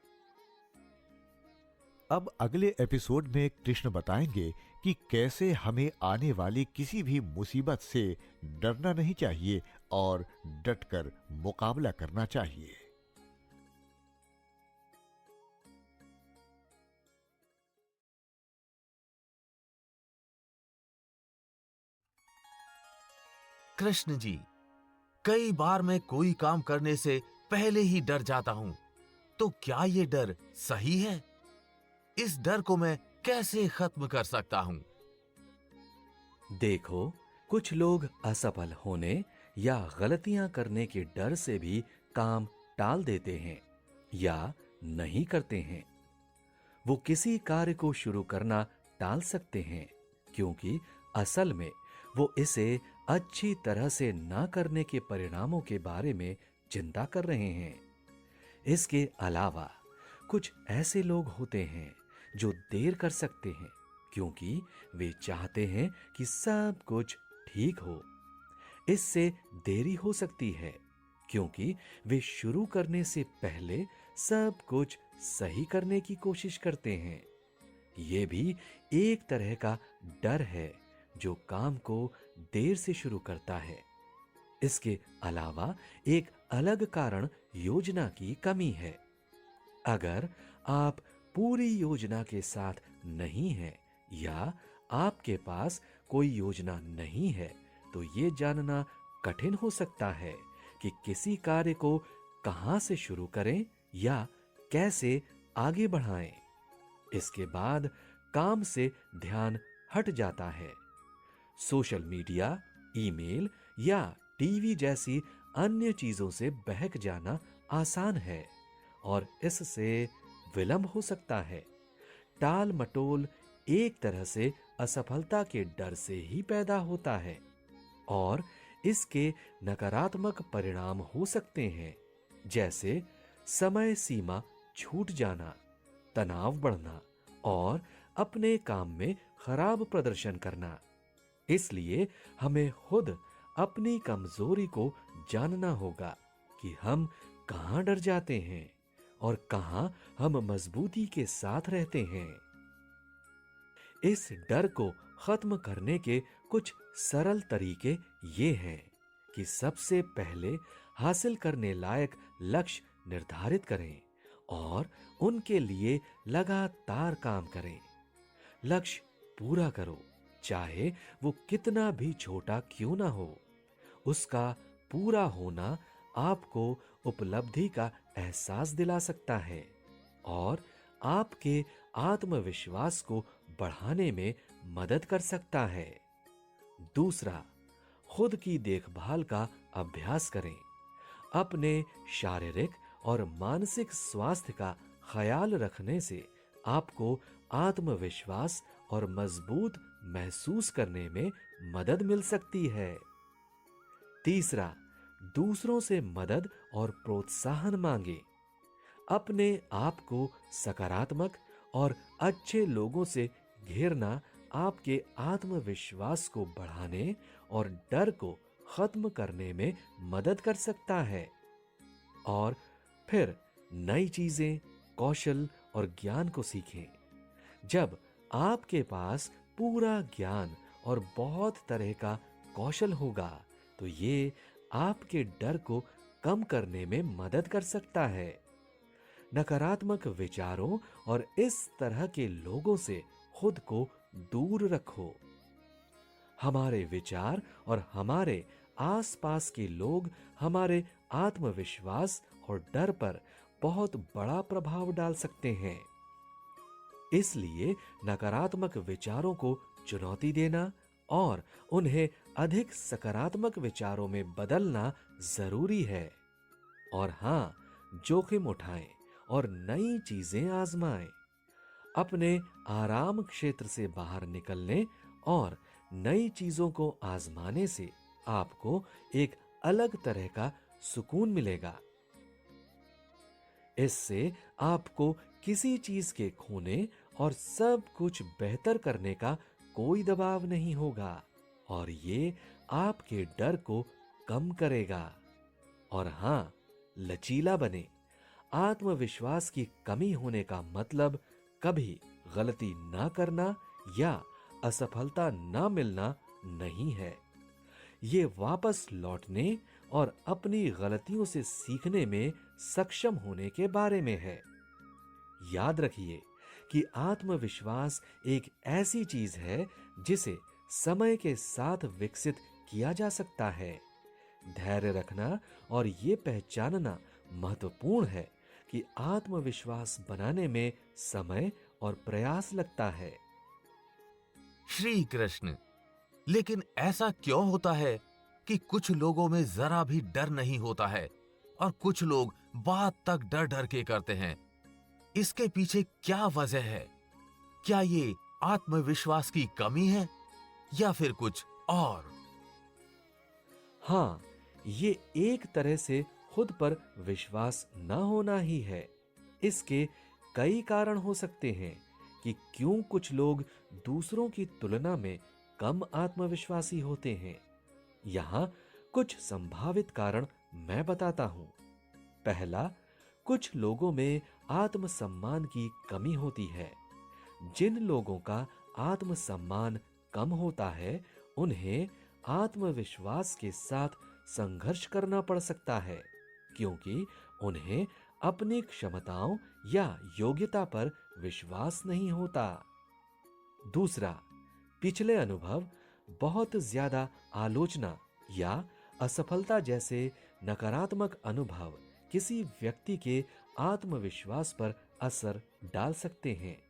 अब अगले एपिसोड में कृष्ण बताएंगे कि कैसे हमें आने वाली किसी भी मुसीबत से डरना नहीं चाहिए और डटकर मुकाबला करना चाहिए। कृष्ण जी, कई बार मैं कोई काम करने से पहले ही डर जाता हूं, तो क्या ये डर सही है? इस डर को मैं कैसे खत्म कर सकता हूं? देखो, कुछ लोग असफल होने या गलतियां करने के डर से भी काम टाल देते हैं या नहीं करते हैं। वो किसी कार्य को शुरू करना टाल सकते हैं क्योंकि असल में वो इसे अच्छी तरह से ना करने के परिणामों के बारे में चिंता कर रहे हैं। इसके अलावा कुछ ऐसे लोग होते हैं जो देर कर सकते हैं क्योंकि वे चाहते हैं कि सब कुछ ठीक हो। इससे देरी हो सकती है क्योंकि वे शुरू करने से पहले सब कुछ सही करने की कोशिश करते हैं। ये भी एक तरह का डर है जो काम को देर से शुरू करता है। इसके अलावा एक अलग कारण योजना की कमी है। अगर आप पूरी योजना के साथ नहीं हैं या आपके पास कोई योजना नहीं है, तो ये जानना कठिन हो सकता है कि किसी कार्य को कहां से शुरू करें या कैसे आगे बढ़ाएं। इसके बाद काम से ध्यान हट जाता है। सोशल मीडिया, ईमेल या टीवी जैसी अन्य चीजों से बहक जाना आसान है और इससे विलंब हो सकता है। टाल मटोल एक तरह से असफलता के डर से ही पैदा होता है और इसके नकारात्मक परिणाम हो सकते हैं, जैसे समय सीमा छूट जाना, तनाव बढ़ना और अपने काम में खराब प्रदर्शन करना। इसलिए हमें खुद अपनी कमजोरी को जानना होगा कि हम कहां डर जाते हैं और कहां हम मजबूती के साथ रहते हैं। इस डर को खत्म करने के कुछ सरल तरीके ये हैं कि सबसे पहले हासिल करने लायक लक्ष्य निर्धारित करें और उनके लिए लगातार काम करें। लक्ष्य पूरा करो, चाहे वो कितना भी छोटा क्यों ना हो। उसका पूरा होना आपको उपलब्धि का एहसास दिला सकता है और आपके आत्मविश्वास को बढ़ाने में मदद कर सकता है। दूसरा, खुद की देखभाल का अभ्यास करें। अपने शारीरिक और मानसिक स्वास्थ्य का ख्याल रखने से आपको आत्मविश्वास और मजबूत महसूस करने में मदद मिल सकती है। तीसरा, दूसरों से मदद और प्रोत्साहन मांगे। अपने आप को सकारात्मक और अच्छे लोगों से घेरना आपके आत्मविश्वास को बढ़ाने और डर को खत्म करने में मदद कर सकता है। और फिर नई चीजें, कौशल और ज्ञान को सीखें। जब आपके पास पूरा ज्ञान और बहुत तरह का कौशल होगा, तो ये आपके डर को कम करने में मदद कर सकता है। नकारात्मक विचारों और इस तरह के लोगों से खुद को दूर रखो। हमारे विचार और हमारे आसपास के लोग हमारे आत्मविश्वास और डर पर बहुत बड़ा प्रभाव डाल सकते हैं। इसलिए नकारात्मक विचारों को चुनौती देना और उन्हें अधिक सकारात्मक विचारों में बदलना जरूरी है। और हां, जोखिम उठाएं और नई चीजें आजमाएं। अपने आराम क्षेत्र से बाहर निकलने और नई चीजों को आजमाने से आपको एक अलग तरह का सुकून मिलेगा। इससे आपको किसी चीज के खोने और सब कुछ बेहतर करने का कोई दबाव नहीं होगा और ये आपके डर को कम करेगा। और हां, लचीला बने। आत्मविश्वास की कमी होने का मतलब कभी गलती ना करना या असफलता ना मिलना नहीं है। ये वापस लौटने और अपनी गलतियों से सीखने में सक्षम होने के बारे में है। याद रखिए कि आत्मविश्वास एक ऐसी चीज है जिसे समय के साथ विकसित किया जा सकता है। धैर्य रखना और ये पहचानना महत्वपूर्ण है कि आत्मविश्वास बनाने में समय और प्रयास लगता है। श्री कृष्ण, लेकिन ऐसा क्यों होता है कि कुछ लोगों में जरा भी डर नहीं होता है और कुछ लोग बात तक डर डर के करते हैं? इसके पीछे क्या वजह है? क्या ये आत्मविश्वास की कमी है या फिर कुछ और? हाँ, ये एक तरह से खुद पर विश्वास न होना ही है। इसके कई कारण हो सकते हैं कि क्यों कुछ लोग दूसरों की तुलना में कम आत्मविश्वासी होते हैं। यहाँ कुछ संभावित कारण मैं बताता हूं। पहला, कुछ लोगों में आत्मसम्मान की कमी होती है। जिन लोगों का आत्मसम्मान कम होता है, उन्हें आत्मविश्वास के साथ संघर्ष करना पड़ सकता है, क्योंकि उन्हें अपनी क्षमताओं या योग्यता पर विश्वास नहीं होता। दूसरा, पिछले अनुभव, बहुत ज्यादा आलोचना या असफलता जैसे नकारात्मक अनुभव किसी व्यक्ति के आत्मविश्वास पर असर डाल सकते हैं।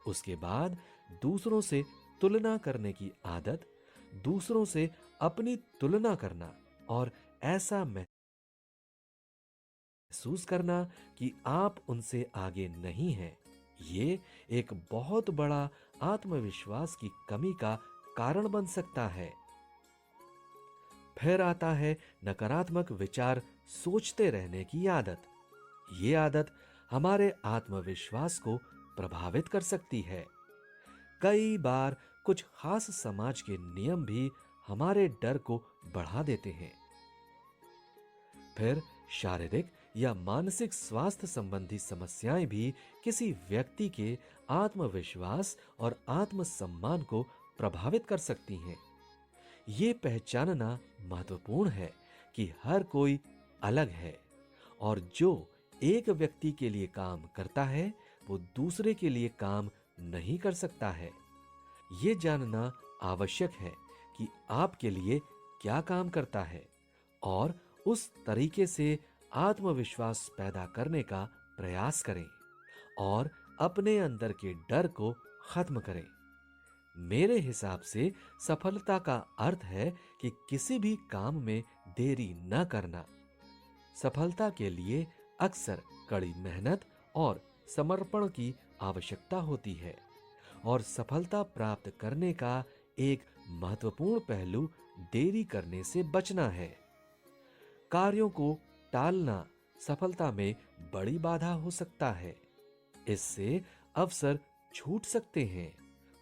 उसके बाद दूसरों से तुलना करने की आदत, दूसरों से अपनी तुलना करना और ऐसा महसूस करना कि आप उनसे आगे नहीं हैं, ये एक बहुत बड़ा आत्मविश्वास की कमी का कारण बन सकता है। फिर आता है नकारात्मक विचार सोचते रहने की आदत। ये आदत हमारे आत्मविश्वास को प्रभावित कर सकती है। कई बार कुछ खास समाज के नियम भी हमारे डर को बढ़ा देते हैं। फिर शारीरिक या मानसिक स्वास्थ्य संबंधी समस्याएं भी किसी व्यक्ति के आत्मविश्वास और आत्मसम्मान को प्रभावित कर सकती हैं। ये पहचानना महत्वपूर्ण है कि हर कोई अलग है और जो एक व्यक्ति के लिए काम करता है, वो दूसरे के लिए काम नहीं कर सकता है। ये जानना आवश्यक है कि आपके लिए क्या काम करता है और उस तरीके से आत्मविश्वास पैदा करने का प्रयास करें और अपने अंदर के डर को खत्म करें। मेरे हिसाब से सफलता का अर्थ है कि किसी भी काम में देरी न करना। सफलता के लिए अक्सर कड़ी मेहनत और समर्पण की आवश्यकता होती है और सफलता प्राप्त करने का एक महत्वपूर्ण पहलू देरी करने से बचना है। कार्यों को टालना सफलता में बड़ी बाधा हो सकता है। इससे अवसर छूट सकते हैं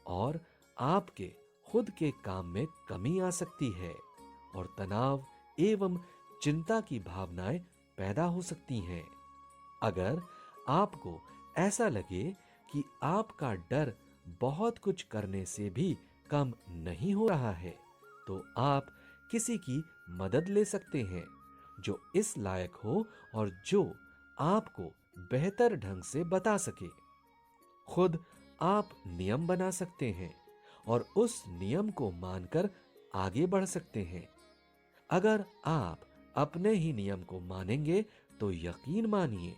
और आपके खुद के काम में कमी आ सकती है और तनाव एवं चिंता की भावनाएं पैदा हो सकती हैं। अगर आपको ऐसा लगे कि आपका डर बहुत कुछ करने से भी कम नहीं हो रहा है, तो आप किसी की मदद ले सकते हैं जो इस लायक हो और जो आपको बेहतर ढंग से बता सके। खुद आप नियम बना सकते हैं और उस नियम को मानकर आगे बढ़ सकते हैं। अगर आप अपने ही नियम को मानेंगे तो यकीन मानिए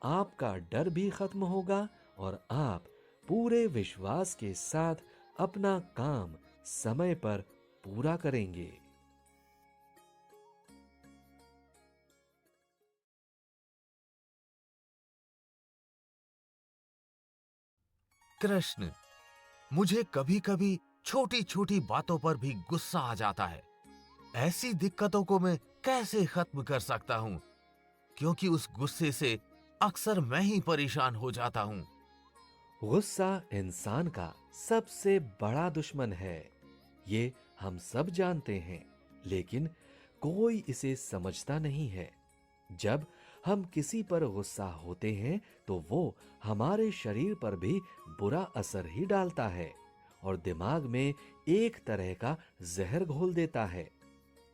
आपका डर भी खत्म होगा और आप पूरे विश्वास के साथ अपना काम समय पर पूरा करेंगे। कृष्ण, मुझे कभी कभी छोटी छोटी बातों पर भी गुस्सा आ जाता है। ऐसी दिक्कतों को मैं कैसे खत्म कर सकता हूँ, क्योंकि उस गुस्से से अक्सर मैं ही परेशान हो जाता हूँ। गुस्सा इंसान का सबसे बड़ा दुश्मन है, ये हम सब जानते हैं, लेकिन कोई इसे समझता नहीं है। जब हम किसी पर गुस्सा होते हैं तो वो हमारे शरीर पर भी बुरा असर ही डालता है और दिमाग में एक तरह का जहर घोल देता है।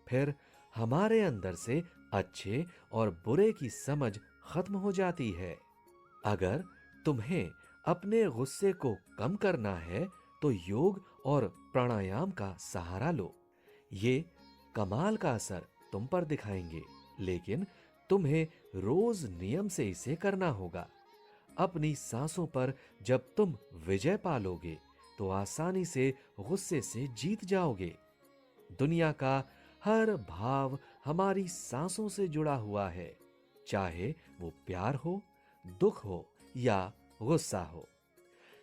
फिर हमारे अंदर से अच्छे और बुरे की समझ खत्म हो जाती है। अगर तुम्हें अपने गुस्से को कम करना है तो योग और प्राणायाम का सहारा लो। ये कमाल का असर तुम पर दिखाएंगे, लेकिन तुम्हें रोज नियम से इसे करना होगा। अपनी सांसों पर जब तुम विजय पालोगे तो आसानी से गुस्से से जीत जाओगे। दुनिया का हर भाव हमारी सांसों से जुड़ा हुआ है, चाहे वो प्यार हो, दुख हो या गुस्सा हो।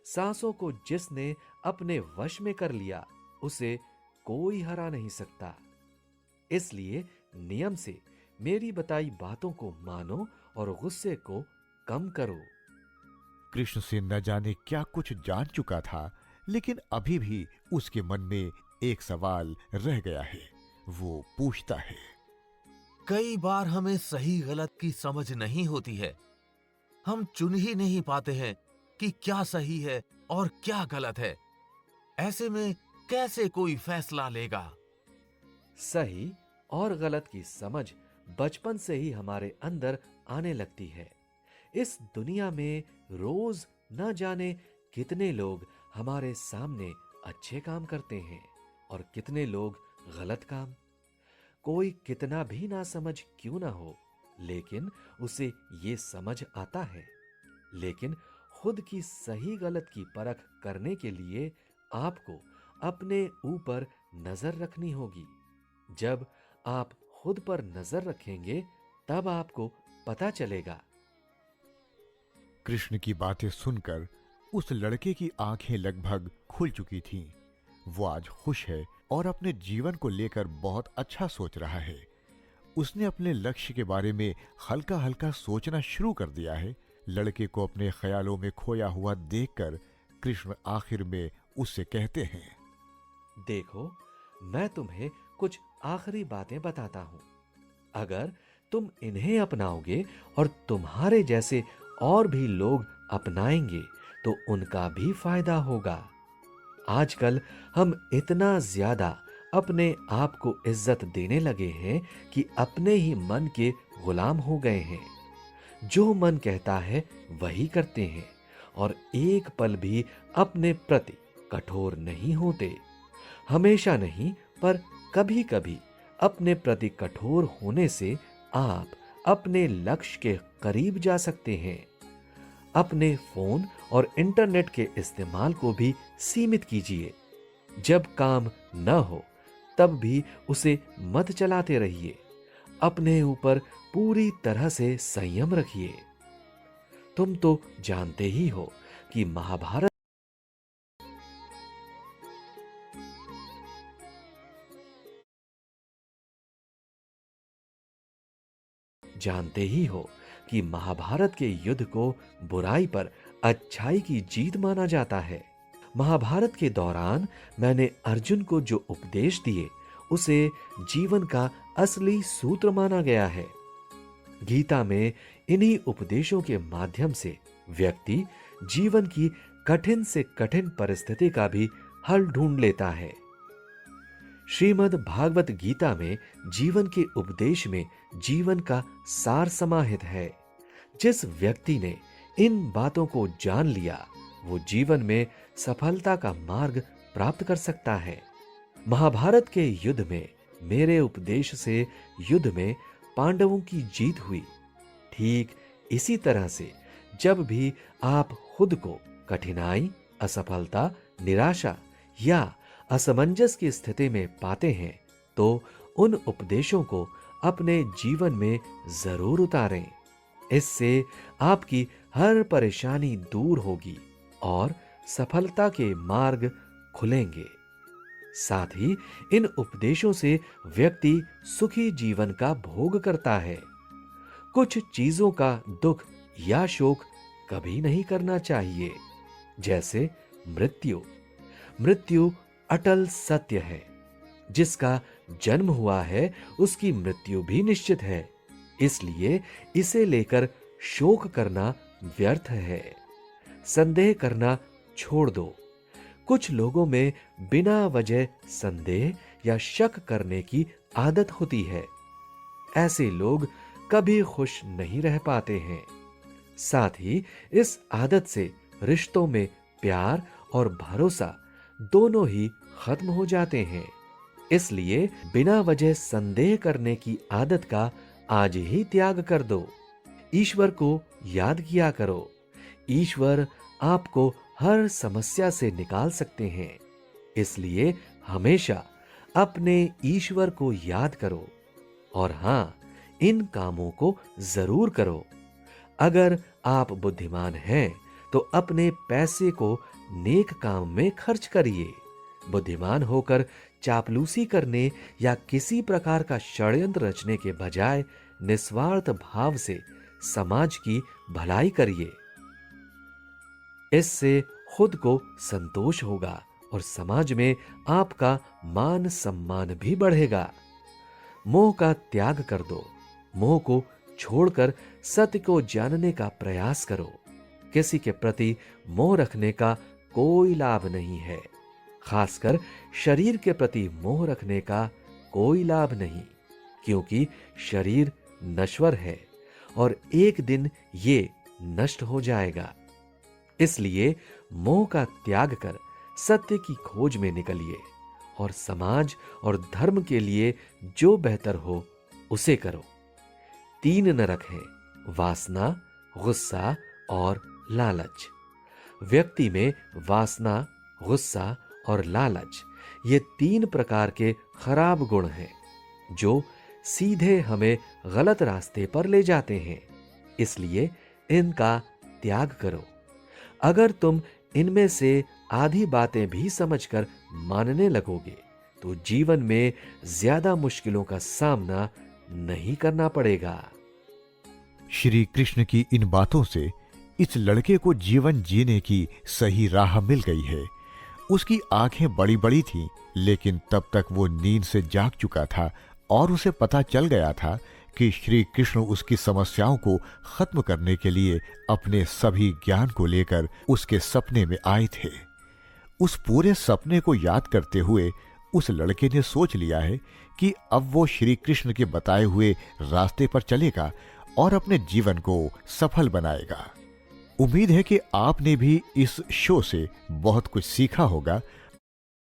सांसों को जिसने अपने वश में कर लिया उसे कोई हरा नहीं सकता। इसलिए नियम से मेरी बताई बातों को मानो और गुस्से को कम करो। कृष्ण से न जाने क्या कुछ जान चुका था, लेकिन अभी भी उसके मन में एक सवाल रह गया है। वो पूछता है, कई बार हमें सही गलत की समझ नहीं होती है। हम चुन ही नहीं पाते हैं कि क्या सही है और क्या गलत है। ऐसे में कैसे कोई फैसला लेगा? सही और गलत की समझ बचपन से ही हमारे अंदर आने लगती है। इस दुनिया में रोज न जाने कितने लोग हमारे सामने अच्छे काम करते हैं और कितने लोग गलत काम। कोई कितना भी ना समझ क्यों ना हो, लेकिन उसे ये समझ आता है। लेकिन खुद की सही गलत की परख करने के लिए आपको अपने ऊपर नजर रखनी होगी। जब आप खुद पर नजर रखेंगे तब आपको पता चलेगा। कृष्ण की बातें सुनकर उस लड़के की आंखें लगभग खुल चुकी थीं। वो आज खुश है और अपने जीवन को लेकर बहुत अच्छा सोच रहा है। उसने अपने लक्ष्य के बारे में हल्का हल्का सोचना शुरू कर दिया है। लड़के को अपने ख्यालों में खोया हुआ देखकर कृष्ण आखिर में उससे कहते हैं, देखो, मैं तुम्हें कुछ आखिरी बातें बताता हूं। अगर तुम इन्हें अपनाओगे और तुम्हारे जैसे और भी लोग अपनाएंगे तो उनका भी फायदा होगा। आजकल हम इतना ज्यादा अपने आप को इज्जत देने लगे हैं कि अपने ही मन के गुलाम हो गए हैं। जो मन कहता है वही करते हैं और एक पल भी अपने प्रति कठोर नहीं होते। हमेशा नहीं, पर कभी कभी अपने प्रति कठोर होने से आप अपने लक्ष्य के करीब जा सकते हैं। अपने फोन और इंटरनेट के इस्तेमाल को भी सीमित कीजिए। जब काम न हो तब भी उसे मत चलाते रहिए। अपने ऊपर पूरी तरह से संयम रखिए। तुम तो जानते ही हो कि महाभारत के युद्ध को बुराई पर अच्छाई की जीत माना जाता है। महाभारत के दौरान मैंने अर्जुन को जो उपदेश दिए उसे जीवन का असली सूत्र माना गया है। गीता में इन्हीं उपदेशों के माध्यम से व्यक्ति जीवन की कठिन से कठिन परिस्थिति का भी हल ढूंढ लेता है। श्रीमद् भागवत गीता में जीवन के उपदेश में जीवन का सार समाहित है। जिस व्यक्ति ने इन बातों को जान लिया वो जीवन में सफलता का मार्ग प्राप्त कर सकता है। महाभारत के युद्ध में मेरे उपदेश से युद्ध में पांडवों की जीत हुई। ठीक इसी तरह से जब भी आप खुद को कठिनाई, असफलता, निराशा या असमंजस की स्थिति में पाते हैं तो उन उपदेशों को अपने जीवन में जरूर उतारें। इससे आपकी हर परेशानी दूर होगी और सफलता के मार्ग खुलेंगे। साथ ही इन उपदेशों से व्यक्ति सुखी जीवन का भोग करता है। कुछ चीजों का दुख या शोक कभी नहीं करना चाहिए, जैसे मृत्यु। मृत्यु अटल सत्य है। जिसका जन्म हुआ है उसकी मृत्यु भी निश्चित है, इसलिए इसे लेकर शोक करना व्यर्थ है। संदेह करना छोड़ दो। कुछ लोगों में बिना वजह संदेह या शक करने की आदत होती है। ऐसे लोग कभी खुश नहीं रह पाते हैं। साथ ही इस आदत से रिश्तों में प्यार और भरोसा दोनों ही खत्म हो जाते हैं। इसलिए बिना वजह संदेह करने की आदत का आज ही त्याग कर दो। ईश्वर को याद किया करो। ईश्वर आपको हर समस्या से निकाल सकते हैं, इसलिए हमेशा अपने ईश्वर को याद करो। और हां, इन कामों को जरूर करो। अगर आप बुद्धिमान हैं तो अपने पैसे को नेक काम में खर्च करिए। बुद्धिमान होकर चापलूसी करने या किसी प्रकार का षड्यंत्र रचने के बजाय निस्वार्थ भाव से समाज की भलाई करिए। इससे खुद को संतोष होगा और समाज में आपका मान सम्मान भी बढ़ेगा। मोह का त्याग कर दो। मोह को छोड़कर सत्य को जानने का प्रयास करो। किसी के प्रति मोह रखने का कोई लाभ नहीं है। खासकर शरीर के प्रति मोह रखने का कोई लाभ नहीं, क्योंकि शरीर नश्वर है और एक दिन ये नष्ट हो जाएगा। इसलिए मोह का त्याग कर सत्य की खोज में निकलिए और समाज और धर्म के लिए जो बेहतर हो उसे करो। 3 नरक हैं: वासना, गुस्सा और लालच। व्यक्ति में वासना, गुस्सा और लालच, ये 3 प्रकार के खराब गुण हैं जो सीधे हमें गलत रास्ते पर ले जाते हैं। इसलिए इनका त्याग करो। अगर तुम इनमें से आधी बातें भी समझकर मानने लगोगे तो जीवन में ज्यादा मुश्किलों का सामना नहीं करना पड़ेगा। श्री कृष्ण की इन बातों से इस लड़के को जीवन जीने की सही राह मिल गई है। उसकी आंखें बड़ी बड़ी थीं, लेकिन तब तक वो नींद से जाग चुका था और उसे पता चल गया था कि श्री कृष्ण उसकी समस्याओं को खत्म करने के लिए अपने सभी ज्ञान को लेकर उसके सपने में आए थे। उस पूरे सपने को याद करते हुए उस लड़के ने सोच लिया है कि अब वो श्री कृष्ण के बताए हुए रास्ते पर चलेगा और अपने जीवन को सफल बनाएगा। उम्मीद है कि आपने भी इस शो से बहुत कुछ सीखा होगा